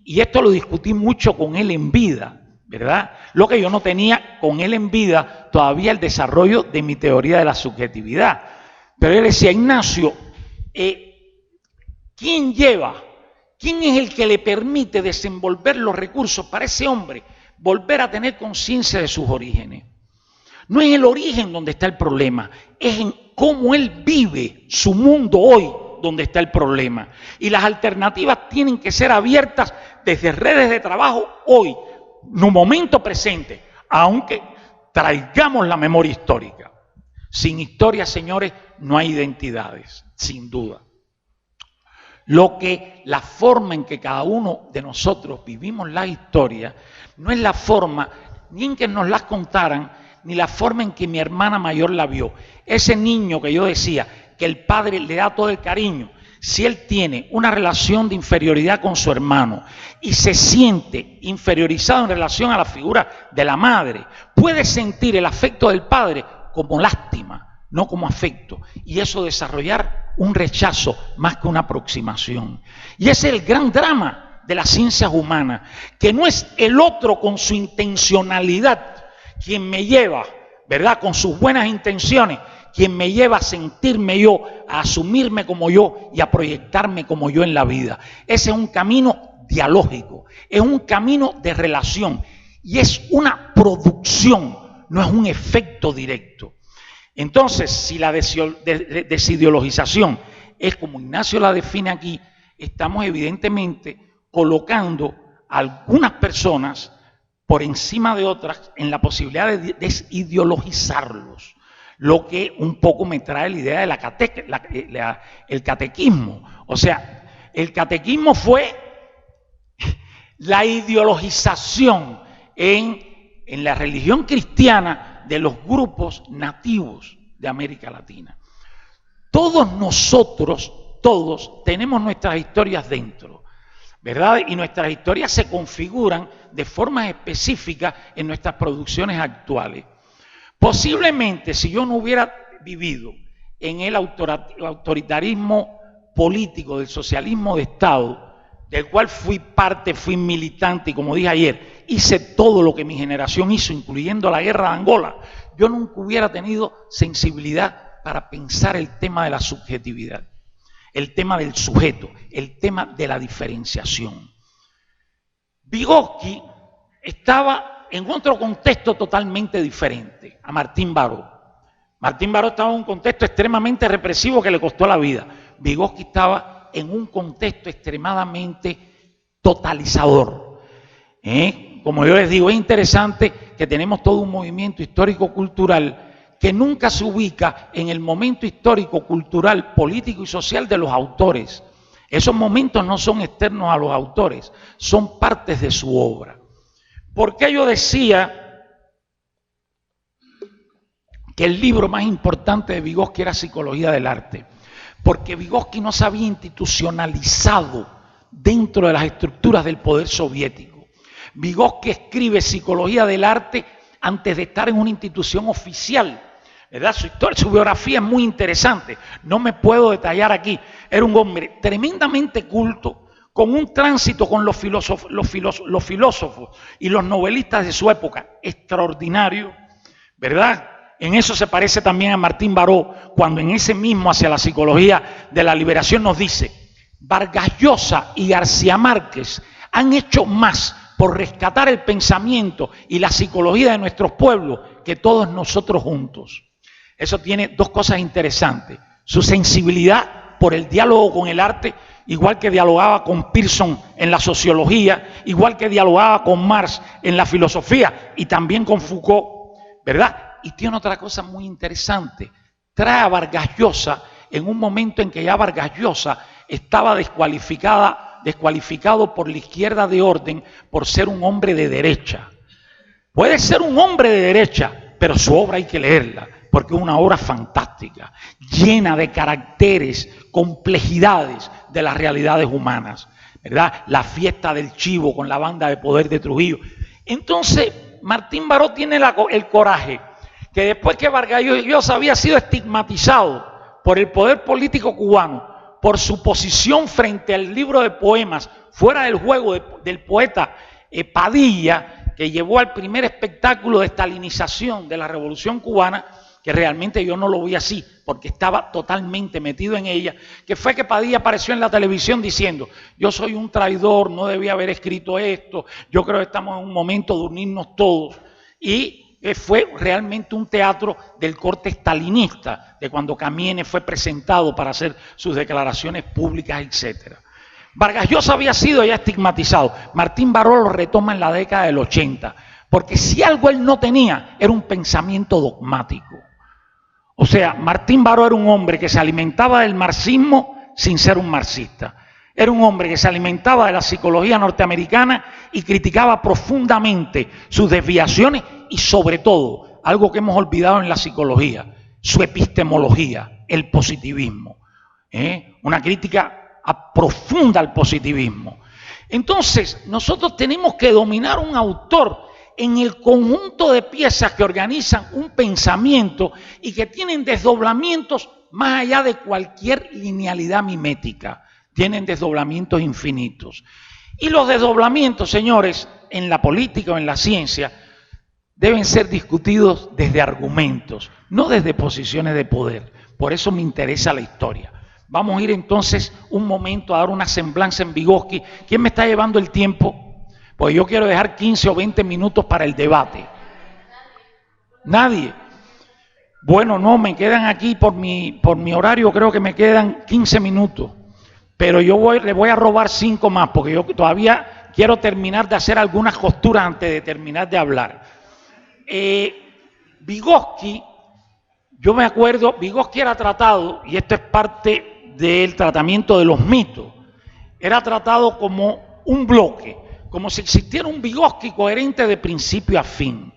y esto lo discutí mucho con él en vida, ¿verdad? Lo que yo no tenía con él en vida, todavía el desarrollo de mi teoría de la subjetividad. Pero él decía, Ignacio, ¿quién es el que le permite desenvolver los recursos para ese hombre volver a tener conciencia de sus orígenes? No es el origen donde está el problema, es en cómo él vive su mundo hoy donde está el problema. Y las alternativas tienen que ser abiertas desde redes de trabajo hoy, en un momento presente, aunque traigamos la memoria histórica. Sin historia, señores, no hay identidades, sin duda. La forma en que cada uno de nosotros vivimos la historia no es la forma ni en que nos las contaran, ni la forma en que mi hermana mayor la vio. Ese niño que yo decía, que el padre le da todo el cariño, si él tiene una relación de inferioridad con su hermano y se siente inferiorizado en relación a la figura de la madre, puede sentir el afecto del padre como lástima, no como afecto, y eso desarrollar un rechazo más que una aproximación. Y ese es el gran drama de las ciencias humanas, que no es el otro con su intencionalidad quien me lleva, ¿verdad?, con sus buenas intenciones, quien me lleva a sentirme yo, a asumirme como yo y a proyectarme como yo en la vida. Ese es un camino dialógico, es un camino de relación y es una producción, no es un efecto directo. Entonces, si la desideologización es como Ignacio la define aquí, estamos evidentemente colocando a algunas personas por encima de otras en la posibilidad de desideologizarlos, lo que un poco me trae la idea de el catequismo. O sea, el catequismo fue la ideologización en la religión cristiana de los grupos nativos de América Latina. Todos nosotros, todos, tenemos nuestras historias dentro, ¿verdad? Y nuestras historias se configuran de forma específica en nuestras producciones actuales. Posiblemente, si yo no hubiera vivido en el autoritarismo político del socialismo de Estado, del cual fui parte, fui militante y, como dije ayer, hice todo lo que mi generación hizo, incluyendo la guerra de Angola, yo nunca hubiera tenido sensibilidad para pensar el tema de la subjetividad, el tema del sujeto, el tema de la diferenciación. Vygotsky estaba en otro contexto totalmente diferente a Martín Baró. Martín Baró estaba en un contexto extremadamente represivo que le costó la vida. Vygotsky estaba en un contexto extremadamente totalizador. Como yo les digo, es interesante que tenemos todo un movimiento histórico-cultural que nunca se ubica en el momento histórico, cultural, político y social de los autores. Esos momentos no son externos a los autores, son partes de su obra. ¿Por qué yo decía que el libro más importante de Vygotsky era Psicología del Arte? Porque Vygotsky no se había institucionalizado dentro de las estructuras del poder soviético. Vygotsky escribe Psicología del Arte antes de estar en una institución oficial, ¿verdad? Su biografía es muy interesante, no me puedo detallar aquí. Era un hombre tremendamente culto, con un tránsito con los filósofos y los novelistas de su época extraordinario, ¿verdad? En eso se parece también a Martín Baró, cuando en ese mismo Hacia la Psicología de la Liberación nos dice: Vargas Llosa y García Márquez han hecho más por rescatar el pensamiento y la psicología de nuestros pueblos que todos nosotros juntos. Eso tiene dos cosas interesantes: su sensibilidad por el diálogo con el arte, igual que dialogaba con Pearson en la sociología, igual que dialogaba con Marx en la filosofía y también con Foucault, ¿verdad? Y tiene otra cosa muy interesante: trae a Vargas Llosa en un momento en que ya Vargas Llosa estaba descualificado por la izquierda de orden por ser un hombre de derecha. Puede ser un hombre de derecha, pero su obra hay que leerla, porque es una obra fantástica, llena de caracteres, complejidades de las realidades humanas, ¿verdad? La fiesta del chivo con la banda de poder de Trujillo. Entonces, Martín Baró tiene el coraje que después que Vargas Llosa había sido estigmatizado por el poder político cubano, por su posición frente al libro de poemas, fuera del juego del poeta Padilla, que llevó al primer espectáculo de estalinización de la Revolución Cubana, que realmente yo no lo vi así, porque estaba totalmente metido en ella, que fue que Padilla apareció en la televisión diciendo: yo soy un traidor, no debía haber escrito esto, yo creo que estamos en un momento de unirnos todos. Y fue realmente un teatro del corte estalinista, de cuando Camienes fue presentado para hacer sus declaraciones públicas, etc. Vargas Llosa había sido ya estigmatizado. Martín Baró lo retoma en la década del 80, porque si algo él no tenía, era un pensamiento dogmático. O sea, Martín Baró era un hombre que se alimentaba del marxismo sin ser un marxista. Era un hombre que se alimentaba de la psicología norteamericana y criticaba profundamente sus desviaciones y, sobre todo, algo que hemos olvidado en la psicología, su epistemología, el positivismo. Una crítica profunda al positivismo. Entonces, nosotros tenemos que dominar un autor en el conjunto de piezas que organizan un pensamiento y que tienen desdoblamientos más allá de cualquier linealidad mimética. Tienen desdoblamientos infinitos. Y los desdoblamientos, señores, en la política o en la ciencia, deben ser discutidos desde argumentos, no desde posiciones de poder. Por eso me interesa la historia. Vamos a ir entonces un momento a dar una semblanza en Vygotsky. ¿Quién me está llevando el tiempo? Pues yo quiero dejar 15 o 20 minutos para el debate. ¿Nadie? Bueno, no, me quedan aquí por mi horario, creo que me quedan 15 minutos. Pero le voy a robar 5 más, porque yo todavía quiero terminar de hacer algunas costuras antes de terminar de hablar. Vygotsky, yo me acuerdo, Vygotsky era tratado, y esto es parte del tratamiento de los mitos, era tratado como un bloque, como si existiera un Vygotsky coherente de principio a fin.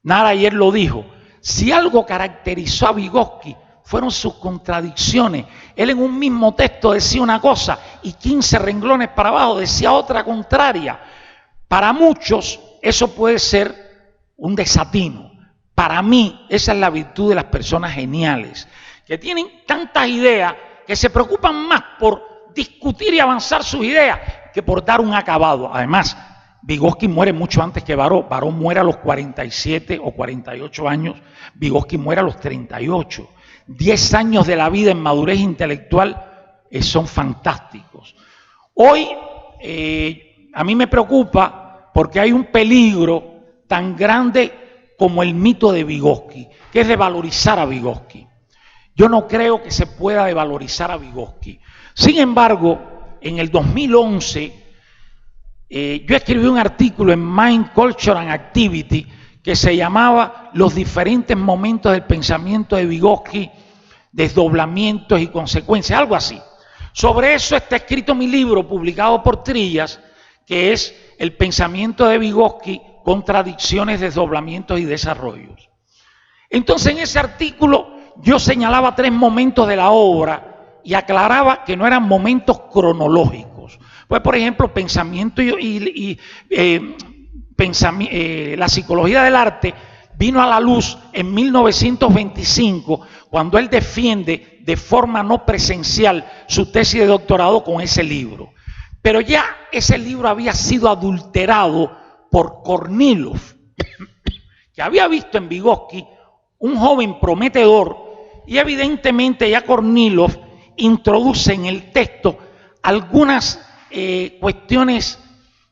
Nara ayer lo dijo, si algo caracterizó a Vygotsky fueron sus contradicciones. Él en un mismo texto decía una cosa y 15 renglones para abajo decía otra contraria. Para muchos eso puede ser un desatino. Para mí esa es la virtud de las personas geniales, que tienen tantas ideas que se preocupan más por discutir y avanzar sus ideas que por dar un acabado. Además, Vygotsky muere mucho antes que Baró. Baró muere a los 47 o 48 años, Vygotsky muere a los 38. 10 años de la vida en madurez intelectual son fantásticos. Hoy a mí me preocupa porque hay un peligro tan grande como el mito de Vygotsky, que es de valorizar a Vygotsky. Yo no creo que se pueda devalorizar a Vygotsky. Sin embargo, en el 2011, yo escribí un artículo en Mind, Culture and Activity que se llamaba Los diferentes momentos del pensamiento de Vygotsky, desdoblamientos y consecuencias, algo así. Sobre eso está escrito mi libro, publicado por Trillas, que es El pensamiento de Vygotsky, contradicciones, desdoblamientos y desarrollos. Entonces, en ese artículo yo señalaba 3 momentos de la obra y aclaraba que no eran momentos cronológicos. Pues, por ejemplo, pensamiento la psicología del arte vino a la luz en 1925, cuando él defiende de forma no presencial su tesis de doctorado con ese libro. Pero ya ese libro había sido adulterado por Kornilov, que había visto en Vygotsky un joven prometedor, y evidentemente ya Kornilov introduce en el texto algunas cuestiones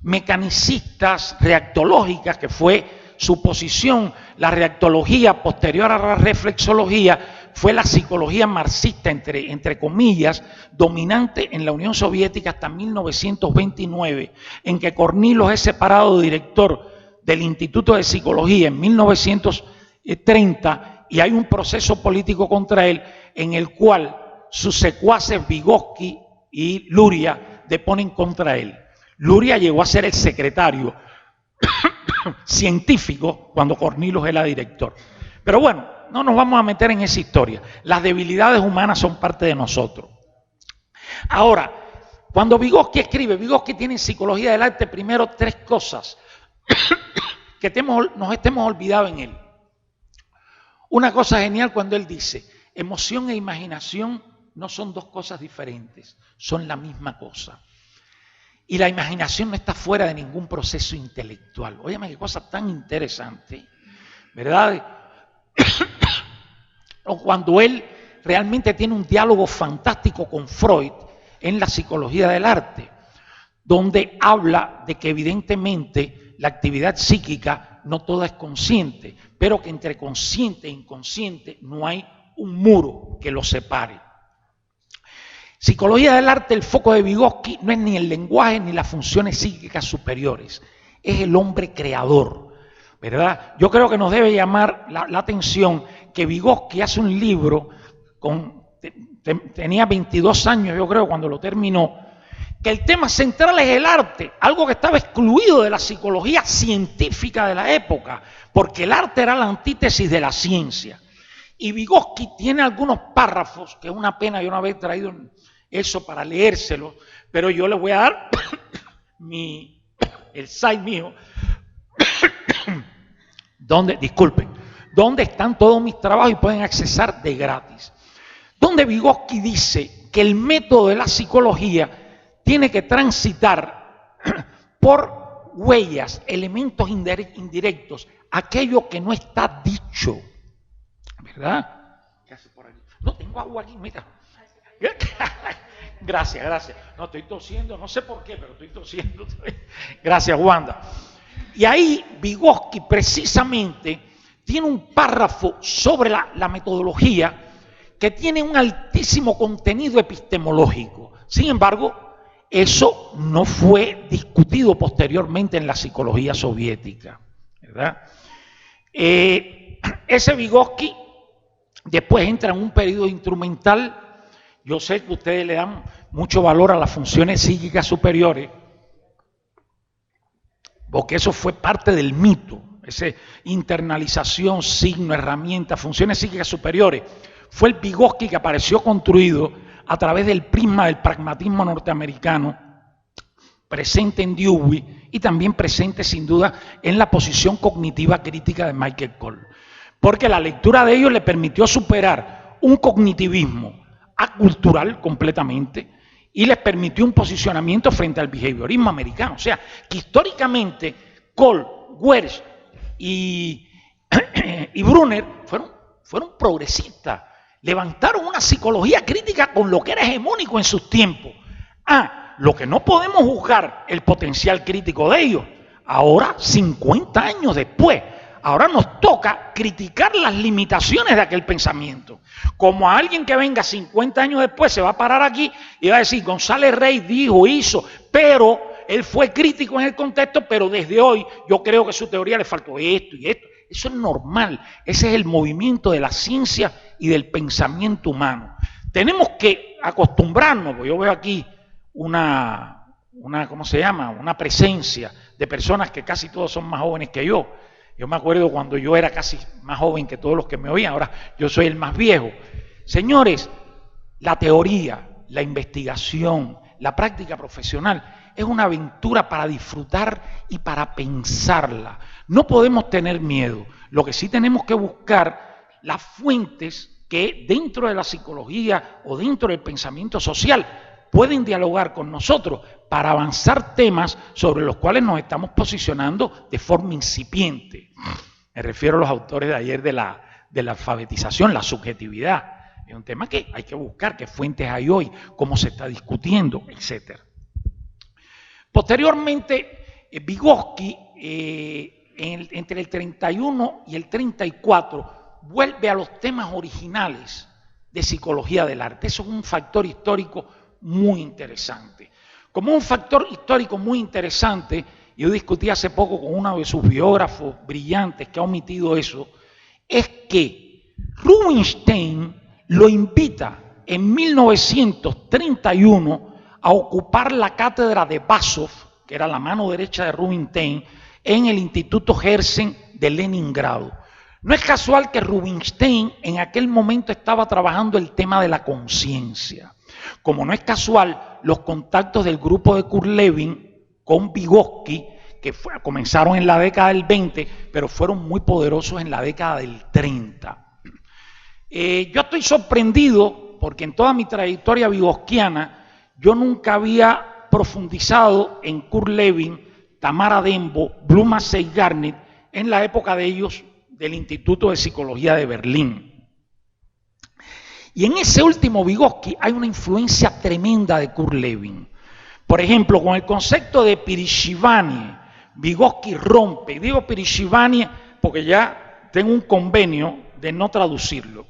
mecanicistas, reactológicas, que fue su posición. La reactología posterior a la reflexología fue la psicología marxista, entre comillas, dominante en la Unión Soviética hasta 1929, en que Kornilov es separado director del Instituto de Psicología en 1930, y hay un proceso político contra él en el cual sus secuaces Vygotsky y Luria deponen contra él. Luria llegó a ser el secretario científico cuando Cornelius era director. Pero bueno, no nos vamos a meter en esa historia. Las debilidades humanas son parte de nosotros. Ahora, cuando Vygotsky escribe, Vygotsky tiene en Psicología del Arte primero 3 cosas que nos estemos olvidado en él. Una cosa genial cuando él dice, emoción e imaginación no son 2 cosas diferentes, son la misma cosa. Y la imaginación no está fuera de ningún proceso intelectual. Óyeme qué cosa tan interesante, ¿verdad? O cuando él realmente tiene un diálogo fantástico con Freud en la Psicología del Arte, donde habla de que evidentemente la actividad psíquica no toda es consciente, pero que entre consciente e inconsciente no hay un muro que los separe. Psicología del Arte, el foco de Vygotsky no es ni el lenguaje ni las funciones psíquicas superiores, es el hombre creador, ¿verdad? Yo creo que nos debe llamar la atención que Vygotsky hace un libro, tenía 22 años yo creo cuando lo terminó, que el tema central es el arte, algo que estaba excluido de la psicología científica de la época, porque el arte era la antítesis de la ciencia. Y Vygotsky tiene algunos párrafos, que es una pena yo no haber traído eso para leérselo, pero yo les voy a dar el site mío, donde están todos mis trabajos y pueden accesar de gratis. Donde Vygotsky dice que el método de la psicología tiene que transitar por huellas, elementos indirectos, aquello que no está dicho, ¿verdad? ¿Qué hace por aquí? No, tengo agua aquí, mira. Gracias. No, estoy tosiendo, no sé por qué, pero estoy tosiendo. Gracias, Wanda. Y ahí Vygotsky precisamente tiene un párrafo sobre la metodología que tiene un altísimo contenido epistemológico. Sin embargo, eso no fue discutido posteriormente en la psicología soviética, ¿verdad? Ese Vygotsky después entra en un periodo instrumental. Yo sé que ustedes le dan mucho valor a las funciones psíquicas superiores, porque eso fue parte del mito, esa internalización, signo, herramienta, funciones psíquicas superiores. Fue el Vygotsky que apareció construido a través del prisma del pragmatismo norteamericano, presente en Dewey y también presente sin duda en la posición cognitiva crítica de Michael Cole. Porque la lectura de ellos le permitió superar un cognitivismo acultural completamente y les permitió un posicionamiento frente al behaviorismo americano. O sea, que históricamente Cole, Wells y Brunner fueron progresistas. Levantaron una psicología crítica con lo que era hegemónico en sus tiempos. Lo que no podemos juzgar el potencial crítico de ellos, ahora 50 años después, ahora nos toca criticar las limitaciones de aquel pensamiento. Como a alguien que venga 50 años después se va a parar aquí y va a decir, González Rey dijo, hizo, pero él fue crítico en el contexto, pero desde hoy yo creo que su teoría le faltó esto y esto. Eso es normal, ese es el movimiento de la ciencia y del pensamiento humano. Tenemos que acostumbrarnos, porque yo veo aquí ¿cómo se llama? Una presencia de personas que casi todos son más jóvenes que yo. Yo me acuerdo cuando yo era casi más joven que todos los que me oían, ahora yo soy el más viejo. Señores, la teoría, la investigación, la práctica profesional es una aventura para disfrutar y para pensarla. No podemos tener miedo. Lo que sí tenemos que buscar las fuentes que dentro de la psicología o dentro del pensamiento social pueden dialogar con nosotros para avanzar temas sobre los cuales nos estamos posicionando de forma incipiente. Me refiero a los autores de ayer de la alfabetización, la subjetividad. Es un tema que hay que buscar, qué fuentes hay hoy, cómo se está discutiendo, etc. Posteriormente, Vygotsky, entre el 31 y el 34, vuelve a los temas originales de psicología del arte. Eso es un factor histórico muy interesante. Como un factor histórico muy interesante, yo discutí hace poco con uno de sus biógrafos brillantes que ha omitido eso, es que Rubinstein lo invita en 1931 a ocupar la cátedra de Basov, que era la mano derecha de Rubinstein, en el Instituto Herzen de Leningrado. No es casual que Rubinstein en aquel momento estaba trabajando el tema de la conciencia. Como no es casual los contactos del grupo de Kurt Lewin con Vygotsky, que comenzaron en la década del 20, pero fueron muy poderosos en la década del 30. Yo estoy sorprendido porque en toda mi trayectoria vygotskiana yo nunca había profundizado en Kurt Lewin, Tamara Dembo, Blum Massey Garnett, en la época de ellos del Instituto de Psicología de Berlín. Y en ese último Vygotsky hay una influencia tremenda de Kurt Lewin. Por ejemplo, con el concepto de Pirishivanie, Vygotsky rompe. Digo Pirishivanie porque ya tengo un convenio de no traducirlo.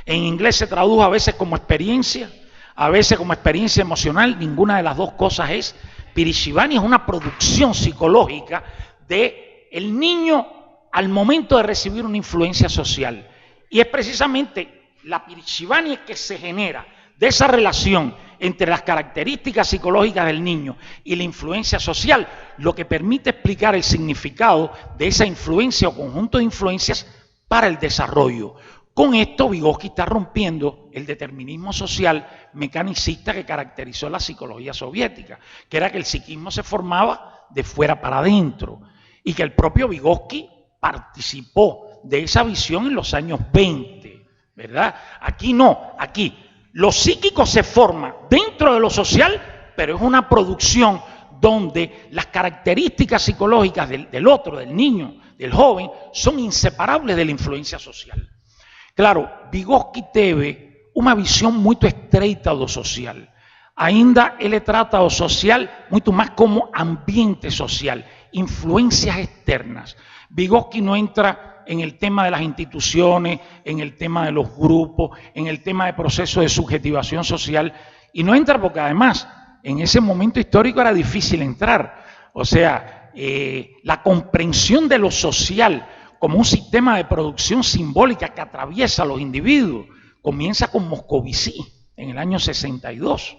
En inglés se traduce a veces como experiencia, a veces como experiencia emocional. Ninguna de las dos cosas es. Pirishivanie es una producción psicológica de el niño al momento de recibir una influencia social. Y es precisamente la Pirishivanie que se genera de esa relación entre las características psicológicas del niño y la influencia social, lo que permite explicar el significado de esa influencia o conjunto de influencias para el desarrollo. Con esto, Vygotsky está rompiendo el determinismo social mecanicista que caracterizó la psicología soviética, que era que el psiquismo se formaba de fuera para adentro, y que el propio Vygotsky participó de esa visión en los años 20, ¿verdad? Aquí no, aquí lo psíquico se forma dentro de lo social, pero es una producción donde las características psicológicas del otro, del niño, del joven, son inseparables de la influencia social. Claro, Vygotsky teve una visión muy estreita do social. Ainda ele trata o social muito más como ambiente social, influencias externas. Vygotsky no entra en el tema de las instituciones, en el tema de los grupos, en el tema de procesos de subjetivación social, y no entra porque además en ese momento histórico era difícil entrar. O sea, la comprensión de lo social como un sistema de producción simbólica que atraviesa a los individuos comienza con Moscovici en el año 62,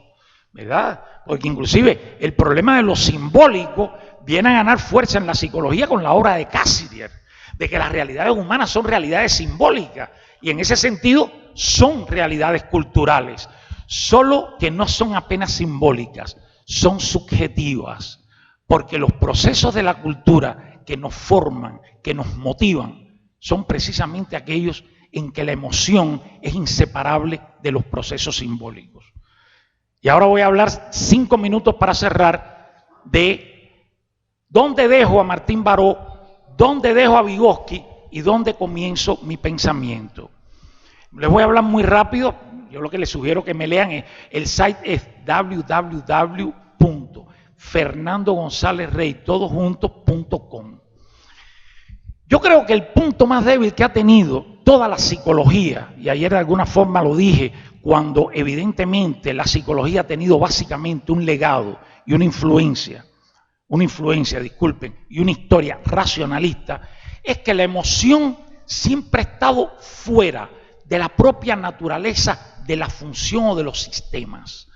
¿verdad? Porque inclusive el problema de lo simbólico viene a ganar fuerza en la psicología con la obra de Cassirer, de que las realidades humanas son realidades simbólicas y en ese sentido son realidades culturales, solo que no son apenas simbólicas, son subjetivas, porque los procesos de la cultura que nos forman, que nos motivan, son precisamente aquellos en que la emoción es inseparable de los procesos simbólicos. Y ahora voy a hablar 5 minutos para cerrar de dónde dejo a Martín Baró, dónde dejo a Vygotsky y dónde comienzo mi pensamiento. Les voy a hablar muy rápido, yo lo que les sugiero que me lean el site es www.fernandogonzalezrey.com. Yo creo que el punto más débil que ha tenido toda la psicología, y ayer de alguna forma lo dije, cuando evidentemente la psicología ha tenido básicamente un legado y una influencia, y una historia racionalista, es que la emoción siempre ha estado fuera de la propia naturaleza de la función o de los sistemas.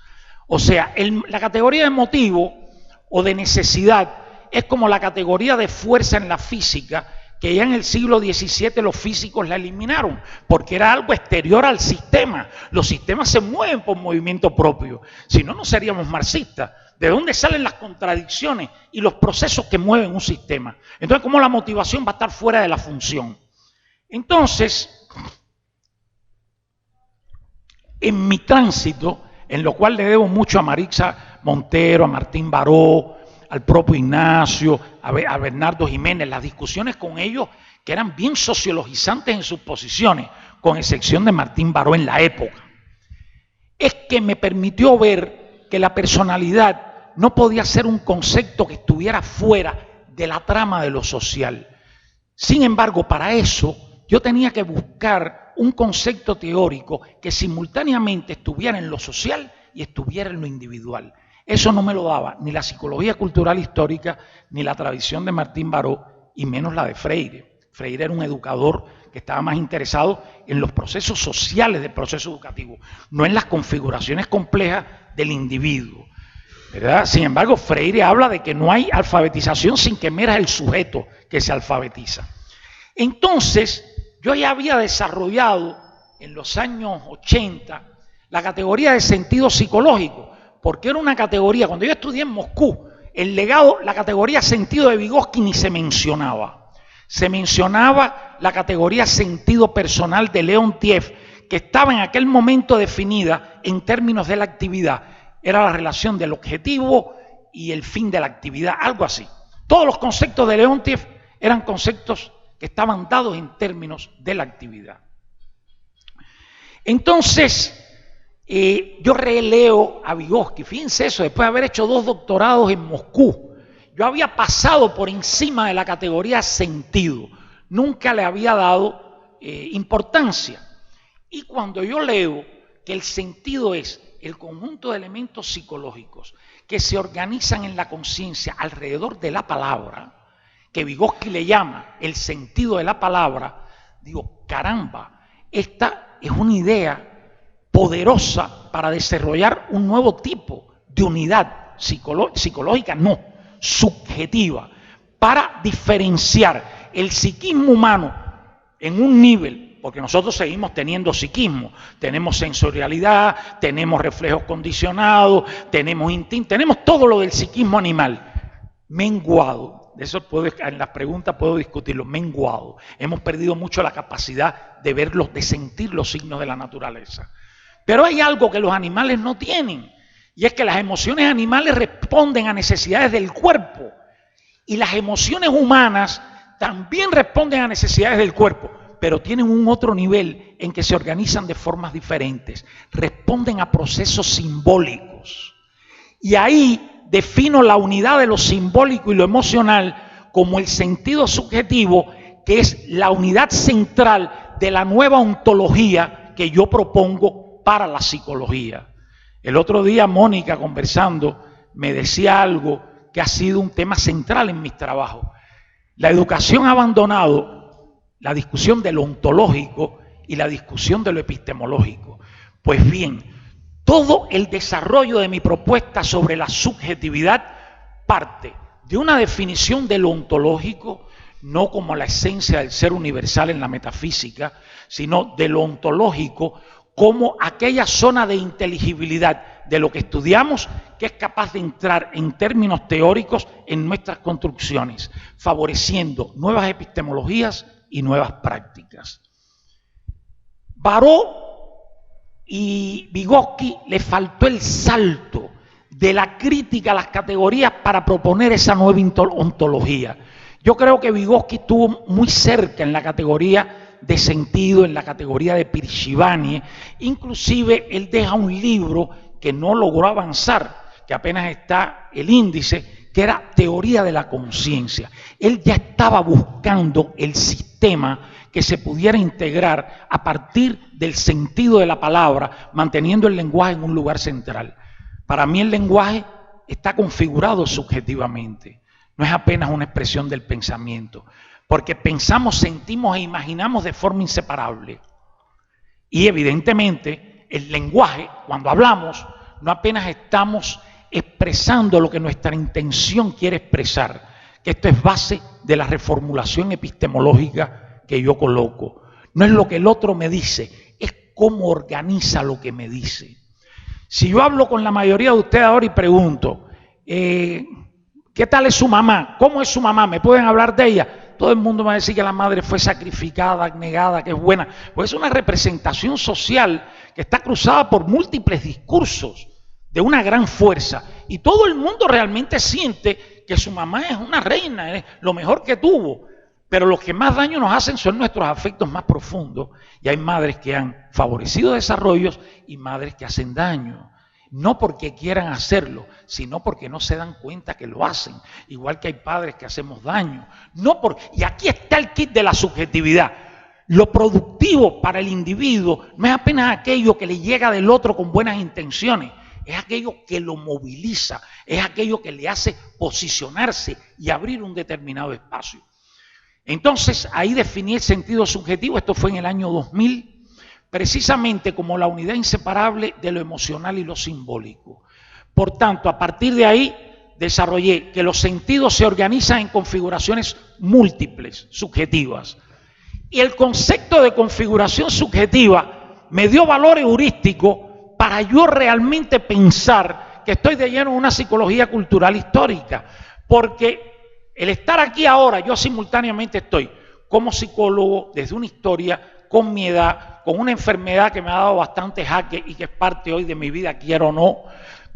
O sea, la categoría de motivo o de necesidad es como la categoría de fuerza en la física, que ya en el siglo XVII los físicos la eliminaron, porque era algo exterior al sistema. Los sistemas se mueven por movimiento propio, si no, no seríamos marxistas. ¿De dónde salen las contradicciones y los procesos que mueven un sistema? Entonces, ¿cómo la motivación va a estar fuera de la función? Entonces, en mi tránsito, en lo cual le debo mucho a Maritza Montero, a Martín Baró, al propio Ignacio, a Bernardo Jiménez, las discusiones con ellos que eran bien sociologizantes en sus posiciones, con excepción de Martín Baró en la época, es que me permitió ver que la personalidad no podía ser un concepto que estuviera fuera de la trama de lo social. Sin embargo, para eso yo tenía que buscar un concepto teórico que simultáneamente estuviera en lo social y estuviera en lo individual. Eso no me lo daba ni la psicología cultural histórica, ni la tradición de Martín Baró, y menos la de Freire. Freire era un educador que estaba más interesado en los procesos sociales del proceso educativo, no en las configuraciones complejas del individuo. ¿verdad? Sin embargo, Freire habla de que no hay alfabetización sin que emerja el sujeto que se alfabetiza. Entonces, yo ya había desarrollado en los años 80 la categoría de sentido psicológico, porque era una categoría, cuando yo estudié en Moscú, el legado, la categoría sentido de Vygotsky ni se mencionaba. Se mencionaba la categoría sentido personal de Leontiev, que estaba en aquel momento definida en términos de la actividad. Era la relación del objetivo y el fin de la actividad, algo así. Todos los conceptos de Leontiev eran conceptos que estaban dados en términos de la actividad. Entonces, yo releo a Vygotsky, fíjense eso, después de haber hecho 2 doctorados en Moscú, yo había pasado por encima de la categoría sentido, nunca le había dado importancia. Y cuando yo leo que el sentido es el conjunto de elementos psicológicos que se organizan en la conciencia alrededor de la palabra, que Vygotsky le llama el sentido de la palabra, digo, caramba, esta es una idea poderosa para desarrollar un nuevo tipo de unidad psicológica, no, subjetiva, para diferenciar el psiquismo humano en un nivel, porque nosotros seguimos teniendo psiquismo, tenemos sensorialidad, tenemos reflejos condicionados, tenemos instinto, tenemos todo lo del psiquismo animal, menguado. De eso en las preguntas puedo discutirlo, menguado. Hemos perdido mucho la capacidad de verlos, de sentir los signos de la naturaleza. Pero hay algo que los animales no tienen, y es que las emociones animales responden a necesidades del cuerpo, y las emociones humanas también responden a necesidades del cuerpo, pero tienen un otro nivel en que se organizan de formas diferentes, responden a procesos simbólicos. Y ahí defino la unidad de lo simbólico y lo emocional como el sentido subjetivo, que es la unidad central de la nueva ontología que yo propongo para la psicología. El otro día Mónica, conversando, me decía algo que ha sido un tema central en mis trabajos. La educación ha abandonado la discusión de lo ontológico y la discusión de lo epistemológico. Pues bien, todo el desarrollo de mi propuesta sobre la subjetividad parte de una definición de lo ontológico, no como la esencia del ser universal en la metafísica, sino de lo ontológico como aquella zona de inteligibilidad de lo que estudiamos que es capaz de entrar en términos teóricos en nuestras construcciones, favoreciendo nuevas epistemologías y nuevas prácticas. Baró y Vygotsky le faltó el salto de la crítica a las categorías para proponer esa nueva ontología. Yo creo que Vygotsky estuvo muy cerca en la categoría de sentido, en la categoría de Pirshivani. Inclusive él deja un libro que no logró avanzar, que apenas está el índice, que era Teoría de la Conciencia. Él ya estaba buscando el sistema que se pudiera integrar a partir del sentido de la palabra, manteniendo el lenguaje en un lugar central. Para mí el lenguaje está configurado subjetivamente, no es apenas una expresión del pensamiento, porque pensamos, sentimos e imaginamos de forma inseparable. Y evidentemente el lenguaje, cuando hablamos, no apenas estamos expresando lo que nuestra intención quiere expresar, que esto es base de la reformulación epistemológica que yo coloco. No es lo que el otro me dice, es cómo organiza lo que me dice. Si yo hablo con la mayoría de ustedes ahora y pregunto, ¿qué tal es su mamá? ¿Cómo es su mamá? ¿Me pueden hablar de ella? Todo el mundo me va a decir que la madre fue sacrificada, negada, que es buena. Pues es una representación social que está cruzada por múltiples discursos de una gran fuerza. Y todo el mundo realmente siente que su mamá es una reina, es lo mejor que tuvo. Pero los que más daño nos hacen son nuestros afectos más profundos. Y hay madres que han favorecido desarrollos y madres que hacen daño. No porque quieran hacerlo, sino porque no se dan cuenta que lo hacen. Igual que hay padres que hacemos daño. Y aquí está el kit de la subjetividad. Lo productivo para el individuo no es apenas aquello que le llega del otro con buenas intenciones. Es aquello que lo moviliza, es aquello que le hace posicionarse y abrir un determinado espacio. Entonces, ahí definí el sentido subjetivo, esto fue en el año 2000, precisamente como la unidad inseparable de lo emocional y lo simbólico. Por tanto, a partir de ahí desarrollé que los sentidos se organizan en configuraciones múltiples, subjetivas. Y el concepto de configuración subjetiva me dio valor heurístico para yo realmente pensar que estoy de lleno en una psicología cultural histórica, porque el estar aquí ahora, yo simultáneamente estoy como psicólogo desde una historia, con mi edad, con una enfermedad que me ha dado bastante jaque y que es parte hoy de mi vida, quiero o no,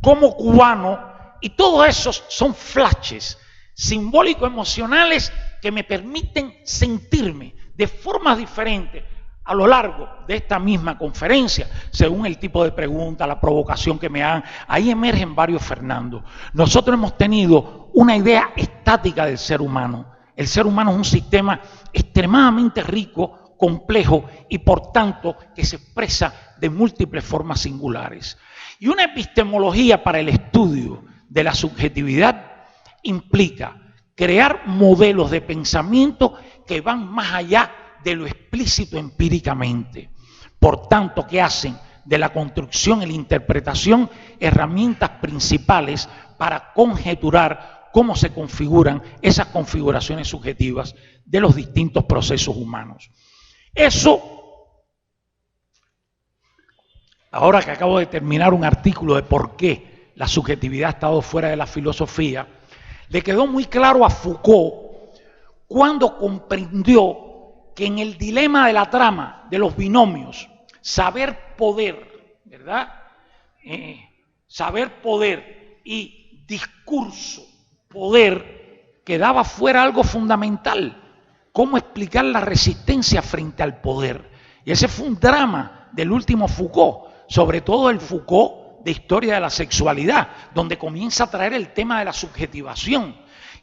como cubano, y todos esos son flashes simbólico-emocionales que me permiten sentirme de formas diferentes a lo largo de esta misma conferencia, según el tipo de pregunta, la provocación que me hagan. Ahí emergen varios Fernando. Nosotros hemos tenido una idea estática del ser humano. El ser humano es un sistema extremadamente rico, complejo y por tanto que se expresa de múltiples formas singulares. Y una epistemología para el estudio de la subjetividad implica crear modelos de pensamiento que van más allá de lo explícito empíricamente. Por tanto, que hacen de la construcción y la interpretación herramientas principales para conjeturar cómo se configuran esas configuraciones subjetivas de los distintos procesos humanos. Eso, ahora que acabo de terminar un artículo de por qué la subjetividad ha estado fuera de la filosofía, le quedó muy claro a Foucault cuando comprendió que en el dilema de la trama de los binomios, saber-poder, ¿verdad? Saber-poder y discurso-poder, quedaba fuera algo fundamental. ¿Cómo explicar la resistencia frente al poder? Y ese fue un drama del último Foucault, sobre todo el Foucault de historia de la sexualidad, donde comienza a traer el tema de la subjetivación.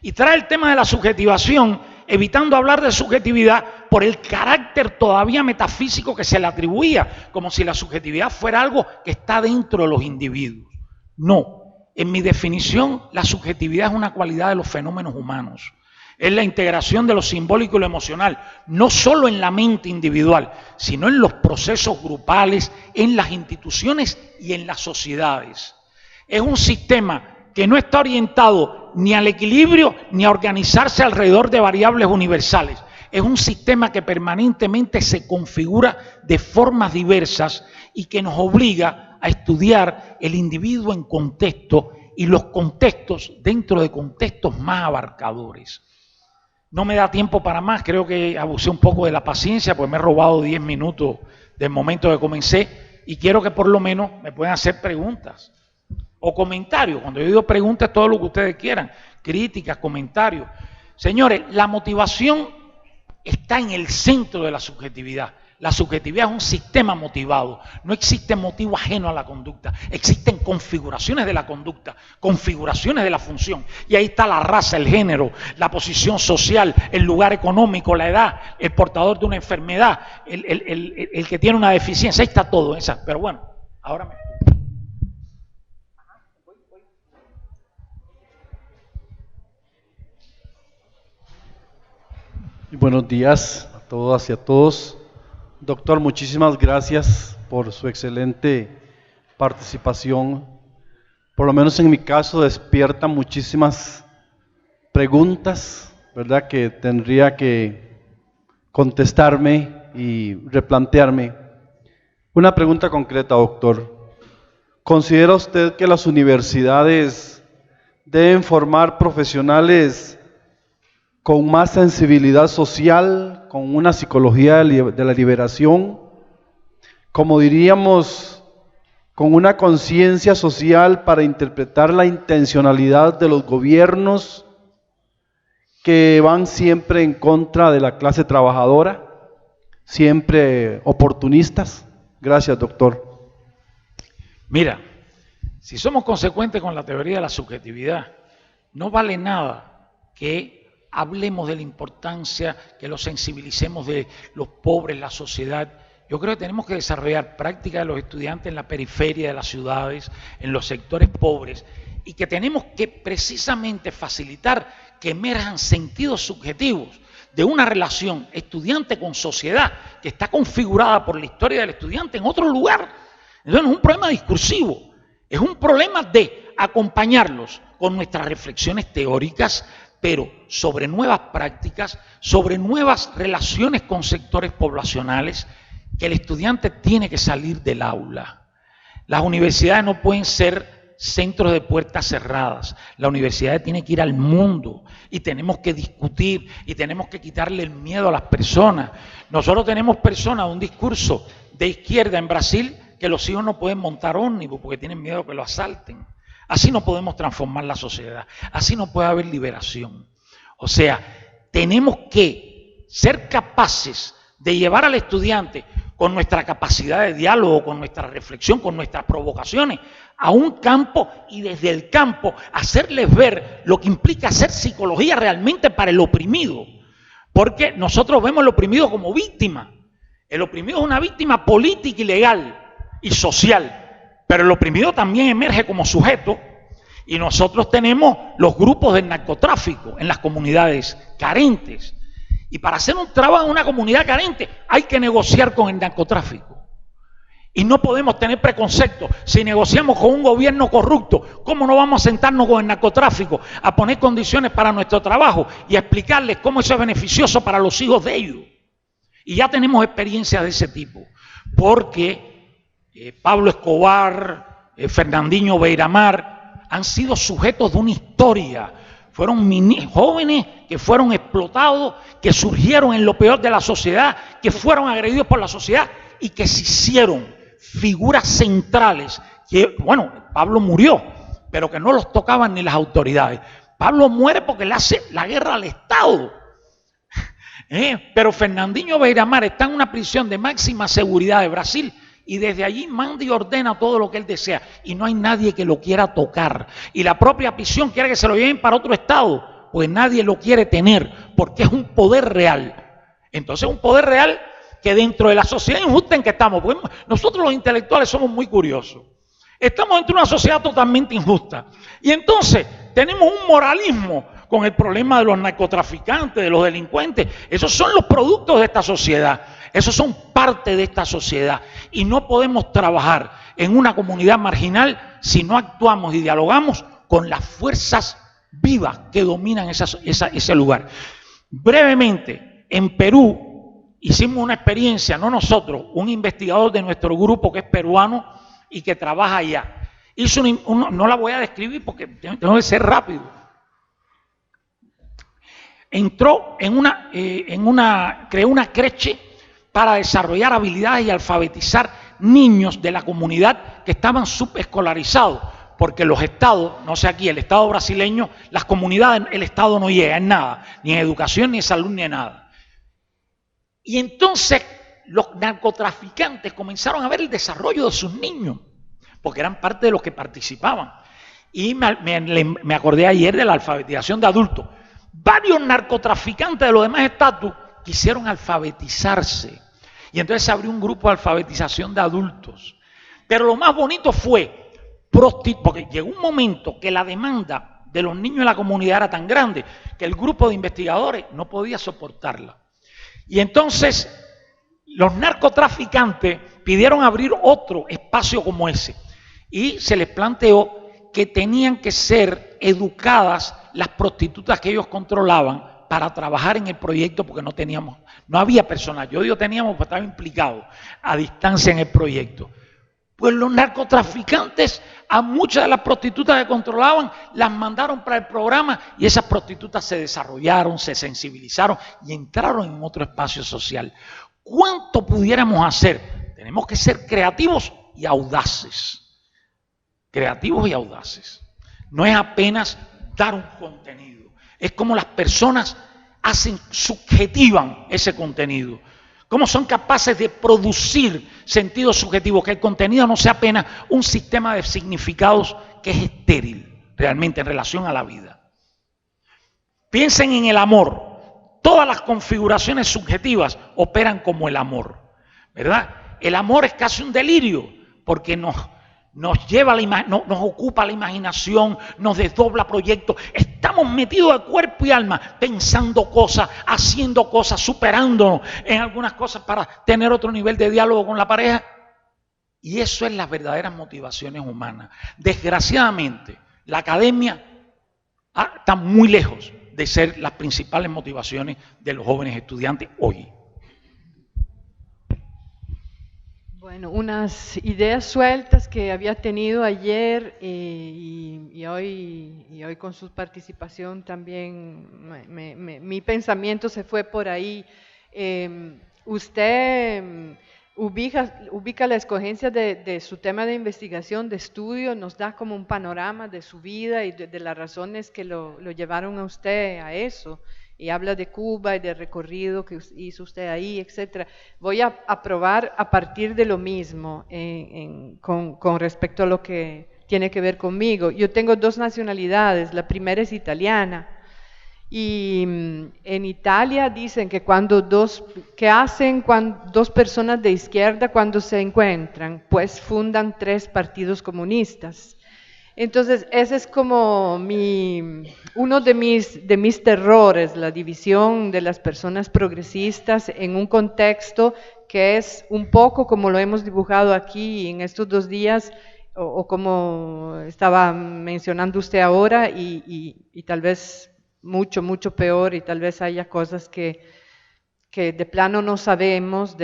Y trae el tema de la subjetivación, evitando hablar de subjetividad por el carácter todavía metafísico que se le atribuía, como si la subjetividad fuera algo que está dentro de los individuos. No, en mi definición, la subjetividad es una cualidad de los fenómenos humanos. Es la integración de lo simbólico y lo emocional, no solo en la mente individual, sino en los procesos grupales, en las instituciones y en las sociedades. Es un sistema que no está orientado ni al equilibrio ni a organizarse alrededor de variables universales. Es un sistema que permanentemente se configura de formas diversas y que nos obliga a estudiar el individuo en contexto y los contextos dentro de contextos más abarcadores. No me da tiempo para más, creo que abusé un poco de la paciencia, pues me he robado 10 minutos del momento que comencé y quiero que por lo menos me puedan hacer preguntas o comentarios. Cuando yo digo preguntas, todo lo que ustedes quieran, críticas, comentarios. Señores, la motivación está en el centro de la subjetividad. La subjetividad es un sistema motivado. No existe motivo ajeno a la conducta. Existen configuraciones de la conducta, configuraciones de la función. Y ahí está la raza, el género, la posición social, el lugar económico, la edad, el portador de una enfermedad, el que tiene una deficiencia. Ahí está todo. Pero bueno, ahora me... Y buenos días a todas y a todos. Doctor, muchísimas gracias por su excelente participación. Por lo menos en mi caso despierta muchísimas preguntas, ¿verdad? Que tendría que contestarme y replantearme. Una pregunta concreta, doctor. ¿Considera usted que las universidades deben formar profesionales con más sensibilidad social, con una psicología de la liberación, como diríamos, con una conciencia social para interpretar la intencionalidad de los gobiernos que van siempre en contra de la clase trabajadora, siempre oportunistas? Gracias, doctor. Mira, si somos consecuentes con la teoría de la subjetividad, no vale nada que hablemos de la importancia, que lo sensibilicemos de los pobres, la sociedad. Yo creo que tenemos que desarrollar prácticas de los estudiantes en la periferia de las ciudades, en los sectores pobres, y que tenemos que precisamente facilitar que emerjan sentidos subjetivos de una relación estudiante con sociedad que está configurada por la historia del estudiante en otro lugar. Entonces no es un problema discursivo, es un problema de acompañarlos con nuestras reflexiones teóricas, pero sobre nuevas prácticas, sobre nuevas relaciones con sectores poblacionales, que el estudiante tiene que salir del aula. Las universidades no pueden ser centros de puertas cerradas. La universidad tiene que ir al mundo y tenemos que discutir y tenemos que quitarle el miedo a las personas. Nosotros tenemos personas, un discurso de izquierda en Brasil, que los hijos no pueden montar ómnibus porque tienen miedo que lo asalten. Así no podemos transformar la sociedad, así no puede haber liberación. O sea, tenemos que ser capaces de llevar al estudiante con nuestra capacidad de diálogo, con nuestra reflexión, con nuestras provocaciones, a un campo y desde el campo hacerles ver lo que implica hacer psicología realmente para el oprimido. Porque nosotros vemos al oprimido como víctima. El oprimido es una víctima política y legal y social. Pero el oprimido también emerge como sujeto y nosotros tenemos los grupos del narcotráfico en las comunidades carentes. Y para hacer un trabajo en una comunidad carente hay que negociar con el narcotráfico. Y no podemos tener preconceptos. Si negociamos con un gobierno corrupto, ¿cómo no vamos a sentarnos con el narcotráfico a poner condiciones para nuestro trabajo y a explicarles cómo eso es beneficioso para los hijos de ellos? Y ya tenemos experiencias de ese tipo. Porque Pablo Escobar, Fernandinho Beiramar, han sido sujetos de una historia. Fueron jóvenes que fueron explotados, que surgieron en lo peor de la sociedad, que fueron agredidos por la sociedad y que se hicieron figuras centrales. Que, bueno, Pablo murió, pero que no los tocaban ni las autoridades. Pablo muere porque le hace la guerra al Estado. Pero Fernandinho Beiramar está en una prisión de máxima seguridad de Brasil y desde allí manda y ordena todo lo que él desea y no hay nadie que lo quiera tocar. Y la propia prisión quiere que se lo lleven para otro estado, pues nadie lo quiere tener porque es un poder real. Entonces un poder real que dentro de la sociedad injusta en que estamos, porque nosotros los intelectuales somos muy curiosos. Estamos dentro de una sociedad totalmente injusta y entonces tenemos un moralismo con el problema de los narcotraficantes, de los delincuentes. Esos son los productos de esta sociedad. Esos son parte de esta sociedad. Y no podemos trabajar en una comunidad marginal si no actuamos y dialogamos con las fuerzas vivas que dominan ese lugar. Brevemente, en Perú hicimos una experiencia, no nosotros, un investigador de nuestro grupo que es peruano y que trabaja allá. Hizo no la voy a describir porque tengo que ser rápido. Entró creó una creche para desarrollar habilidades y alfabetizar niños de la comunidad que estaban subescolarizados, porque los estados, no sé aquí, el estado brasileño, las comunidades, el estado no llega en nada, ni en educación, ni en salud, ni en nada. Y entonces los narcotraficantes comenzaron a ver el desarrollo de sus niños, porque eran parte de los que participaban. Y me acordé ayer de la alfabetización de adultos. Varios narcotraficantes de los demás estatus quisieron alfabetizarse. Y entonces se abrió un grupo de alfabetización de adultos. Pero lo más bonito fue, porque llegó un momento que la demanda de los niños de la comunidad era tan grande que el grupo de investigadores no podía soportarla. Y entonces los narcotraficantes pidieron abrir otro espacio como ese. Y se les planteó que tenían que ser educadas las prostitutas que ellos controlaban para trabajar en el proyecto porque no había personal. Yo digo teníamos porque estaba implicado a distancia en el proyecto. Pues los narcotraficantes a muchas de las prostitutas que controlaban las mandaron para el programa y esas prostitutas se desarrollaron, se sensibilizaron y entraron en otro espacio social. ¿Cuánto pudiéramos hacer? Tenemos que ser creativos y audaces. Creativos y audaces. No es apenas dar un contenido. Es como las personas subjetivan ese contenido. Cómo son capaces de producir sentidos subjetivos, que el contenido no sea apenas un sistema de significados que es estéril realmente en relación a la vida. Piensen en el amor. Todas las configuraciones subjetivas operan como el amor, ¿verdad? El amor es casi un delirio porque nos lleva nos ocupa la imaginación, nos desdobla proyectos. Estamos metidos de cuerpo y alma pensando cosas, haciendo cosas, superándonos en algunas cosas para tener otro nivel de diálogo con la pareja. Y eso es las verdaderas motivaciones humanas. Desgraciadamente, La academia está muy lejos de ser las principales motivaciones de los jóvenes estudiantes hoy. Bueno, unas ideas sueltas que había tenido ayer y hoy con su participación también mi pensamiento se fue por ahí. Usted ubica la escogencia de su tema de investigación, de estudio, nos da como un panorama de su vida y de las razones que lo llevaron a usted a eso. Y habla de Cuba y del recorrido que hizo usted ahí, etcétera. Voy a probar a partir de lo mismo con respecto a lo que tiene que ver conmigo. Yo tengo 2 nacionalidades, la primera es italiana. Y en Italia dicen que ¿qué hacen cuando 2 personas de izquierda cuando se encuentran? Pues fundan 3 partidos comunistas. Entonces, ese es como uno de mis terrores, la división de las personas progresistas en un contexto que es un poco como lo hemos dibujado aquí en estos 2 días, o como estaba mencionando usted ahora, y tal vez mucho, mucho peor, y tal vez haya cosas que de plano no sabemos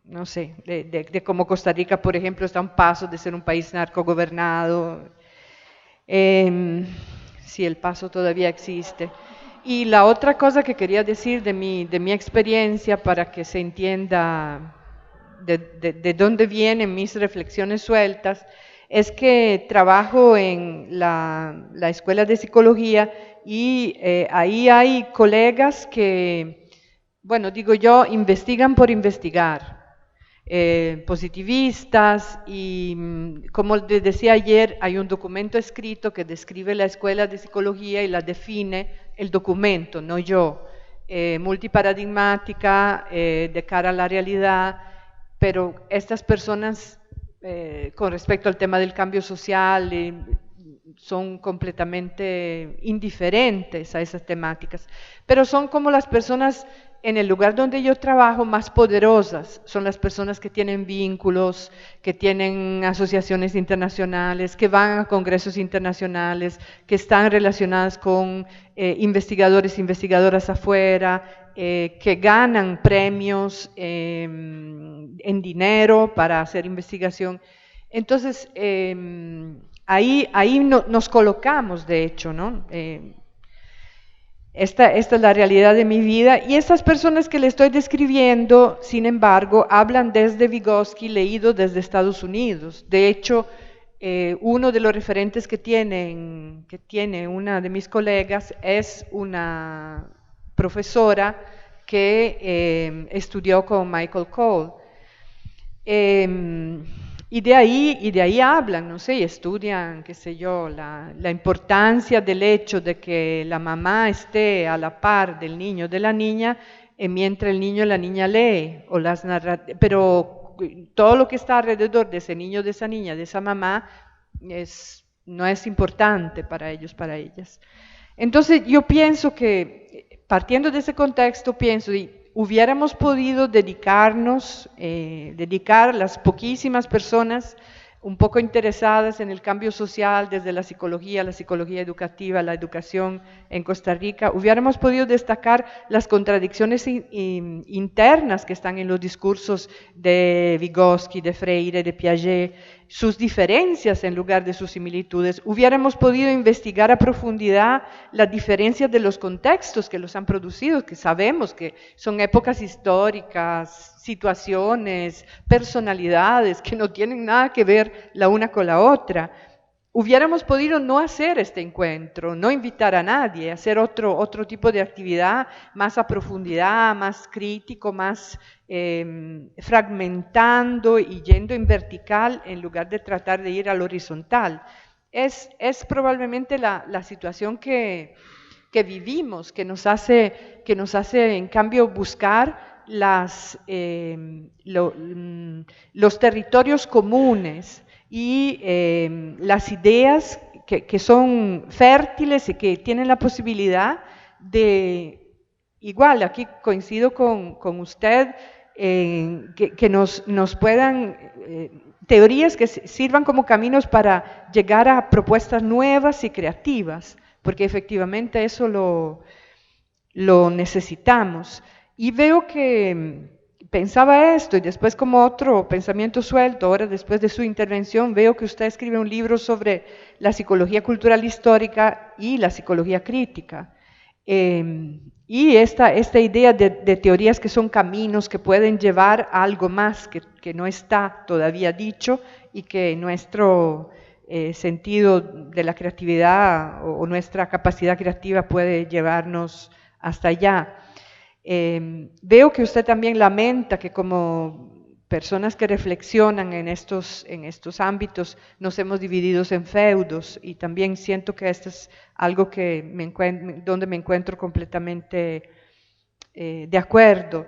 no sé, de cómo Costa Rica, por ejemplo, está a un paso de ser un país narcogobernado, si el paso todavía existe. Y la otra cosa que quería decir de mi experiencia para que se entienda de dónde vienen mis reflexiones sueltas, es que trabajo en la Escuela de Psicología y ahí hay colegas que, bueno, digo yo, investigan por investigar. Positivistas y como les decía ayer, hay un documento escrito que describe la escuela de psicología y la define el documento, no yo, multiparadigmática, de cara a la realidad, pero estas personas con respecto al tema del cambio social son completamente indiferentes a esas temáticas, pero son como las personas en el lugar donde yo trabajo más poderosas, son las personas que tienen vínculos, que tienen asociaciones internacionales, que van a congresos internacionales, que están relacionadas con investigadores e investigadoras afuera, que ganan premios en dinero para hacer investigación. Entonces, ahí nos colocamos, de hecho, ¿no? Esta es la realidad de mi vida y estas personas que le estoy describiendo, sin embargo, hablan desde Vygotsky, leído desde Estados Unidos. De hecho, uno de los referentes que tiene una de mis colegas es una profesora que estudió con Michael Cole. Y de ahí hablan, no sé, y estudian, qué sé yo, la importancia del hecho de que la mamá esté a la par del niño o de la niña, mientras el niño o la niña lee, pero todo lo que está alrededor de ese niño, de esa niña, de esa mamá, no es importante para ellos, para ellas. Entonces yo pienso que, partiendo de ese contexto, hubiéramos podido dedicar las poquísimas personas un poco interesadas en el cambio social desde la psicología educativa, la educación en Costa Rica, hubiéramos podido destacar las contradicciones internas que están en los discursos de Vygotsky, de Freire, de Piaget, sus diferencias en lugar de sus similitudes, hubiéramos podido investigar a profundidad las diferencias de los contextos que los han producido, que sabemos que son épocas históricas, situaciones, personalidades que no tienen nada que ver la una con la otra. Hubiéramos podido no hacer este encuentro, no invitar a nadie, hacer otro tipo de actividad más a profundidad, más crítico, más fragmentando y yendo en vertical en lugar de tratar de ir al horizontal. Es probablemente la situación que vivimos, que nos hace en cambio buscar los territorios comunes y las ideas que son fértiles y que tienen la posibilidad de, igual, aquí coincido con usted, que nos puedan teorías que sirvan como caminos para llegar a propuestas nuevas y creativas, porque efectivamente eso lo necesitamos. Y veo que pensaba esto y después como otro pensamiento suelto, ahora después de su intervención, veo que usted escribe un libro sobre la psicología cultural histórica y la psicología crítica. Y esta idea de teorías que son caminos que pueden llevar a algo más que no está todavía dicho y que nuestro sentido de la creatividad o nuestra capacidad creativa puede llevarnos hasta allá. Veo que usted también lamenta que como personas que reflexionan en estos ámbitos nos hemos dividido en feudos, y también siento que esto es algo que donde me encuentro completamente de acuerdo.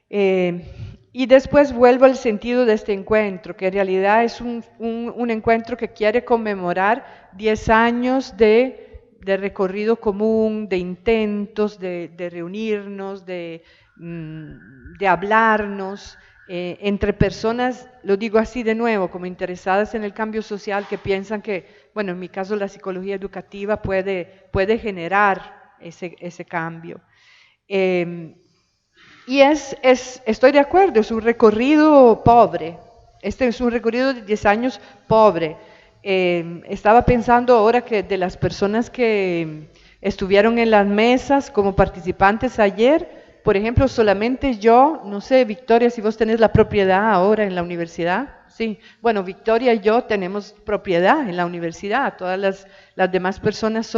Y después vuelvo al sentido de este encuentro, que en realidad es un encuentro que quiere conmemorar 10 años de recorrido común, de intentos de reunirnos, de hablarnos, entre personas, lo digo así de nuevo, como interesadas en el cambio social, que piensan que, bueno, en mi caso la psicología educativa puede generar ese cambio. Y estoy de acuerdo, es un recorrido pobre, este es un recorrido de 10 años pobre. Estaba pensando ahora que de las personas que estuvieron en las mesas como participantes ayer, por ejemplo, solamente yo, no sé, Victoria, si vos tenés la propiedad ahora en la universidad. Sí, bueno, Victoria y yo tenemos propiedad en la universidad, todas las demás personas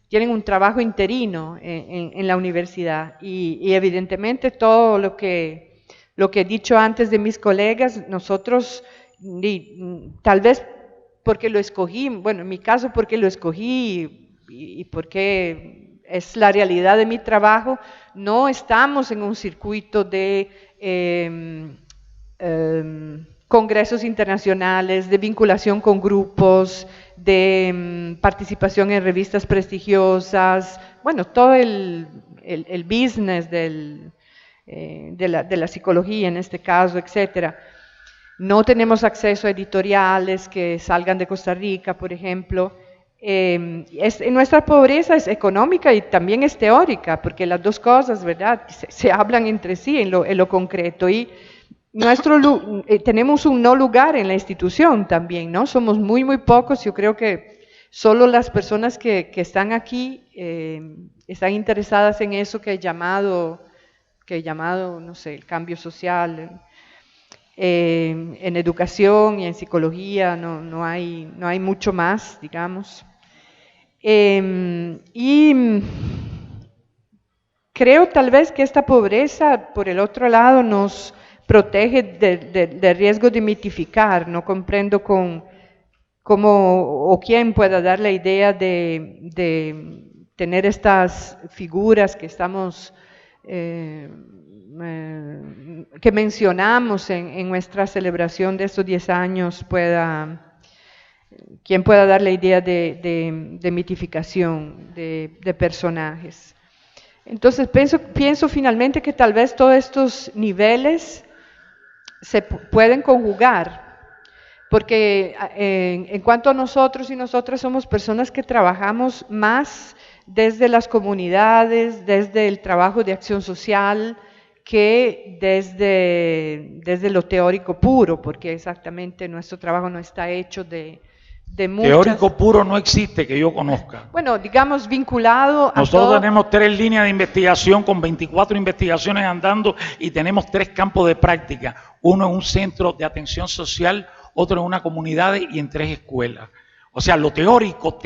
tienen un trabajo interino en la universidad, y evidentemente todo lo que he dicho antes de mis colegas, nosotros, tal vez porque lo escogí, bueno, en mi caso porque lo escogí y porque es la realidad de mi trabajo, no estamos en un circuito de congresos internacionales, de vinculación con grupos, de participación en revistas prestigiosas, bueno, todo el business de la psicología en este caso, etcétera. No tenemos acceso a editoriales que salgan de Costa Rica, por ejemplo. Nuestra pobreza es económica y también es teórica, porque las dos cosas, ¿verdad?, se hablan entre sí en lo concreto, y tenemos un no lugar en la institución también, ¿no? Somos muy, muy pocos. Yo creo que solo las personas que están aquí están interesadas en eso que he llamado, no sé, el cambio social. En educación y en psicología no hay mucho más, digamos. Y creo tal vez que esta pobreza, por el otro lado, nos protege del riesgo de mitificar. No comprendo cómo o quién pueda dar la idea de tener estas figuras que estamos que mencionamos en nuestra celebración de estos 10 años, quién pueda dar la idea de mitificación de personajes. Entonces pienso finalmente que tal vez todos estos niveles se pueden conjugar, porque en cuanto a nosotros y nosotras somos personas que trabajamos más desde las comunidades, desde el trabajo de acción social, que desde lo teórico puro, porque exactamente nuestro trabajo no está hecho de muchas... Teórico puro no existe que yo conozca. Bueno, digamos vinculado a Nosotros tenemos 3 líneas de investigación con 24 investigaciones andando, y tenemos 3 campos de práctica. Uno en un centro de atención social, otro en una comunidad y en 3 escuelas. O sea, lo teórico,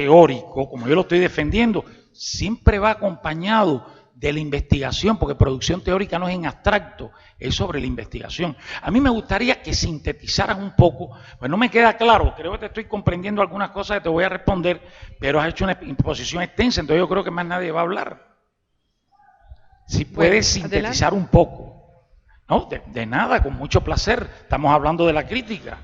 como yo lo estoy defendiendo, siempre va acompañado de la investigación, porque producción teórica no es en abstracto, es sobre la investigación. A mí me gustaría que sintetizaras un poco, pues no me queda claro, creo que te estoy comprendiendo algunas cosas que te voy a responder, pero has hecho una exposición extensa, entonces yo creo que más nadie va a hablar. Si puedes sintetizar un poco. No, de nada, con mucho placer. Estamos hablando de la crítica.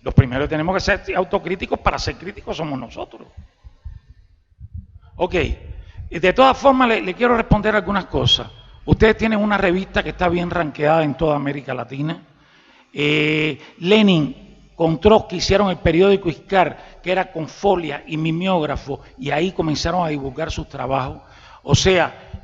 Los primeros que tenemos que ser autocríticos para ser críticos somos nosotros. Ok. De todas formas, le quiero responder algunas cosas. Ustedes tienen una revista que está bien rankeada en toda América Latina. Lenin con Trotsky hicieron el periódico Iskar, que era con folia y mimeógrafo, y ahí comenzaron a divulgar sus trabajos. O sea,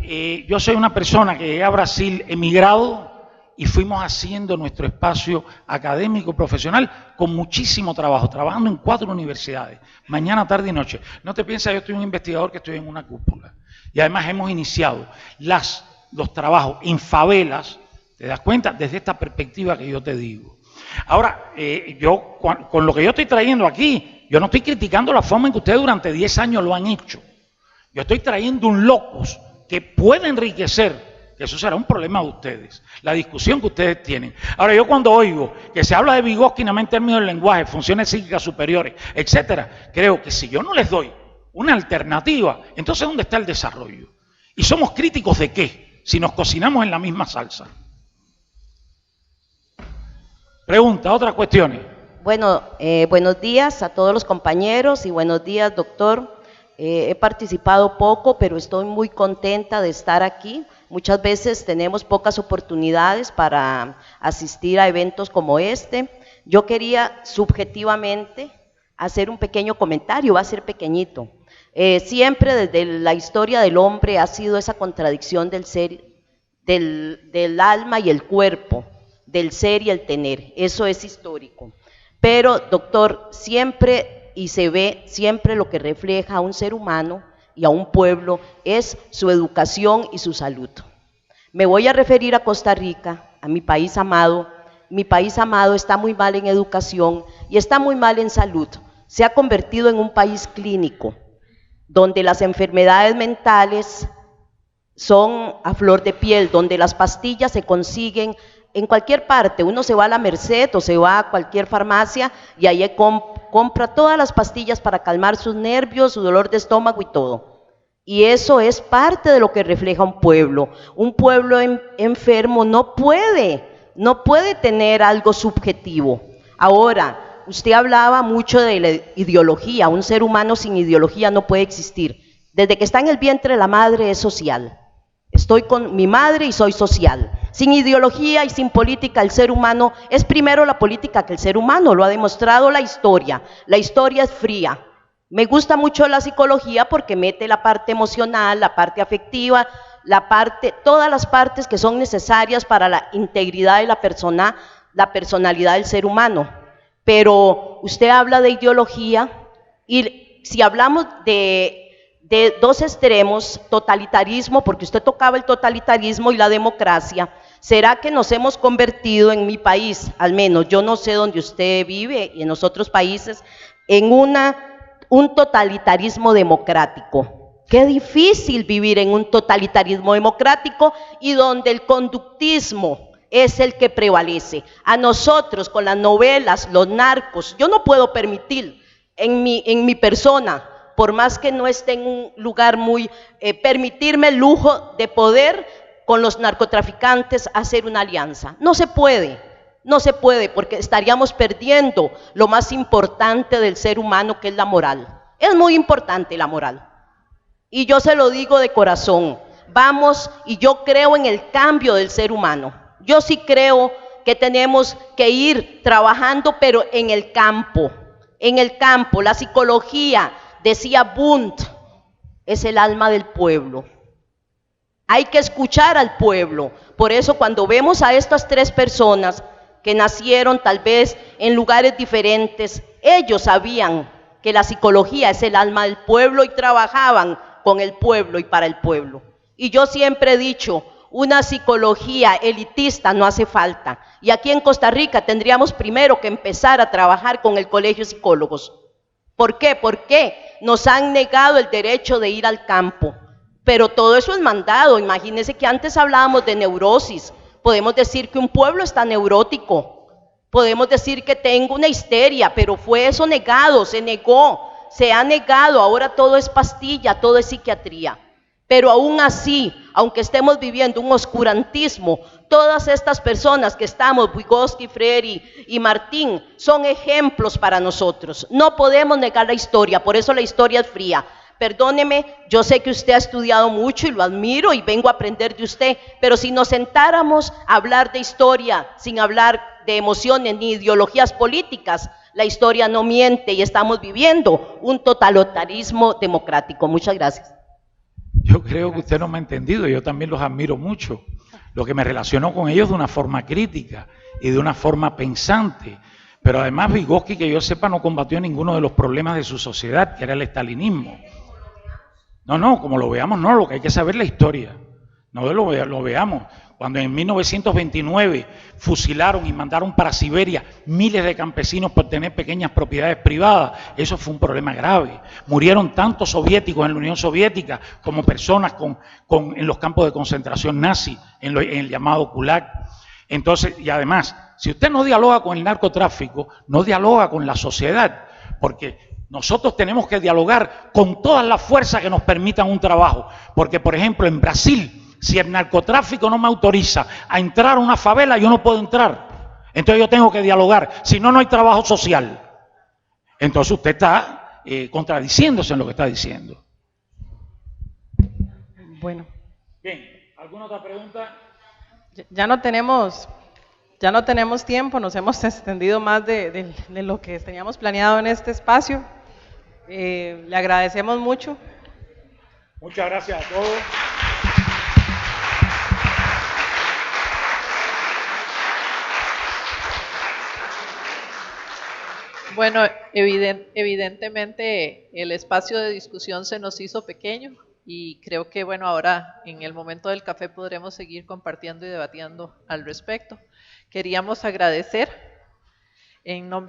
yo soy una persona que llegué a Brasil emigrado y fuimos haciendo nuestro espacio académico profesional con muchísimo trabajo, trabajando en 4 universidades, mañana, tarde y noche. No te pienses, yo estoy un investigador que estoy en una cúpula. Y además hemos iniciado los trabajos en favelas, ¿te das cuenta? Desde esta perspectiva que yo te digo. Ahora, yo con lo que yo estoy trayendo aquí, yo no estoy criticando la forma en que ustedes durante 10 años lo han hecho. Yo estoy trayendo un locus que puede enriquecer, que eso será un problema de ustedes, la discusión que ustedes tienen. Ahora, yo cuando oigo que se habla de Vygotsky nada más en términos del lenguaje, funciones psíquicas superiores, etcétera, creo que si yo no les doy una alternativa, entonces ¿dónde está el desarrollo? ¿Y somos críticos de qué? Si nos cocinamos en la misma salsa. Pregunta, otras cuestiones. Bueno, buenos días a todos los compañeros y buenos días, doctor. He participado poco, pero estoy muy contenta de estar aquí. Muchas veces tenemos pocas oportunidades para asistir a eventos como este. Yo quería subjetivamente hacer un pequeño comentario, va a ser pequeñito. Siempre desde la historia del hombre ha sido esa contradicción del ser, del alma y el cuerpo, del ser y el tener. Eso es histórico. Pero, doctor, siempre y se ve siempre lo que refleja a un ser humano y a un pueblo es su educación y su salud. Me voy a referir a Costa Rica, a mi país amado. Mi país amado está muy mal en educación y está muy mal en salud. Se ha convertido en un país clínico, donde las enfermedades mentales son a flor de piel, donde las pastillas se consiguen en cualquier parte. Uno se va a la Merced o se va a cualquier farmacia y ahí compra todas las pastillas para calmar sus nervios, su dolor de estómago y todo. Y eso es parte de lo que refleja un pueblo. Un pueblo enfermo no puede tener algo subjetivo. Ahora, usted hablaba mucho de la ideología. Un ser humano sin ideología no puede existir. Desde que está en el vientre de la madre es social. Estoy con mi madre y soy social. Sin ideología y sin política, el ser humano es primero la política que el ser humano, lo ha demostrado la historia. La historia es fría. Me gusta mucho la psicología porque mete la parte emocional, la parte afectiva, todas las partes que son necesarias para la integridad de la persona, la personalidad del ser humano. Pero usted habla de ideología y si hablamos de dos extremos, totalitarismo, porque usted tocaba el totalitarismo y la democracia, ¿será que nos hemos convertido en mi país, al menos, yo no sé dónde usted vive y en los otros países, en un totalitarismo democrático? Qué difícil vivir en un totalitarismo democrático y donde el conductismo es el que prevalece. A nosotros con las novelas, los narcos, yo no puedo permitir en mi persona, por más que no esté en un lugar muy, permitirme el lujo de poder con los narcotraficantes hacer una alianza. No se puede porque estaríamos perdiendo lo más importante del ser humano, que es la moral. Es muy importante la moral. Y yo se lo digo de corazón, vamos, y yo creo en el cambio del ser humano. Yo sí creo que tenemos que ir trabajando, pero en el campo, la psicología. Decía Wundt, es el alma del pueblo. Hay que escuchar al pueblo. Por eso cuando vemos a estas 3 personas que nacieron tal vez en lugares diferentes, ellos sabían que la psicología es el alma del pueblo y trabajaban con el pueblo y para el pueblo. Y yo siempre he dicho, una psicología elitista no hace falta. Y aquí en Costa Rica tendríamos primero que empezar a trabajar con el Colegio de Psicólogos. ¿Por qué? Porque nos han negado el derecho de ir al campo. Pero todo eso es mandado. Imagínense que antes hablábamos de neurosis. Podemos decir que un pueblo está neurótico. Podemos decir que tengo una histeria, pero fue eso negado, se negó, se ha negado. Ahora todo es pastilla, todo es psiquiatría. Pero aún así, aunque estemos viviendo un oscurantismo, todas estas personas que estamos, Vygotsky, Freire y Martín, son ejemplos para nosotros. No podemos negar la historia, por eso la historia es fría. Perdóneme, yo sé que usted ha estudiado mucho y lo admiro y vengo a aprender de usted, pero si nos sentáramos a hablar de historia sin hablar de emociones ni ideologías políticas. La historia no miente y estamos viviendo un totalitarismo democrático. Muchas gracias. Yo creo que usted no me ha entendido, yo también los admiro mucho. Lo que me relacionó con ellos de una forma crítica y de una forma pensante. Pero además Vygotsky, que yo sepa, no combatió ninguno de los problemas de su sociedad, que era el estalinismo. No, como lo veamos, no, lo que hay que saber es la historia. No lo veamos. Cuando en 1929 fusilaron y mandaron para Siberia miles de campesinos por tener pequeñas propiedades privadas, eso fue un problema grave. Murieron tantos soviéticos en la Unión Soviética como personas en los campos de concentración nazi, en el llamado Gulag. Entonces, y además, si usted no dialoga con el narcotráfico, no dialoga con la sociedad, porque nosotros tenemos que dialogar con todas las fuerzas que nos permitan un trabajo, porque por ejemplo en Brasil, si el narcotráfico no me autoriza a entrar a una favela, yo no puedo entrar. Entonces yo tengo que dialogar, si no, no hay trabajo social. Entonces usted está contradiciéndose en lo que está diciendo. Bueno. Bien, ¿alguna otra pregunta? Ya no tenemos tiempo, nos hemos extendido más de lo que teníamos planeado en este espacio. Le agradecemos mucho. Muchas gracias a todos. Bueno, evidentemente el espacio de discusión se nos hizo pequeño y creo que bueno, ahora en el momento del café podremos seguir compartiendo y debatiendo al respecto. Queríamos agradecer en nombre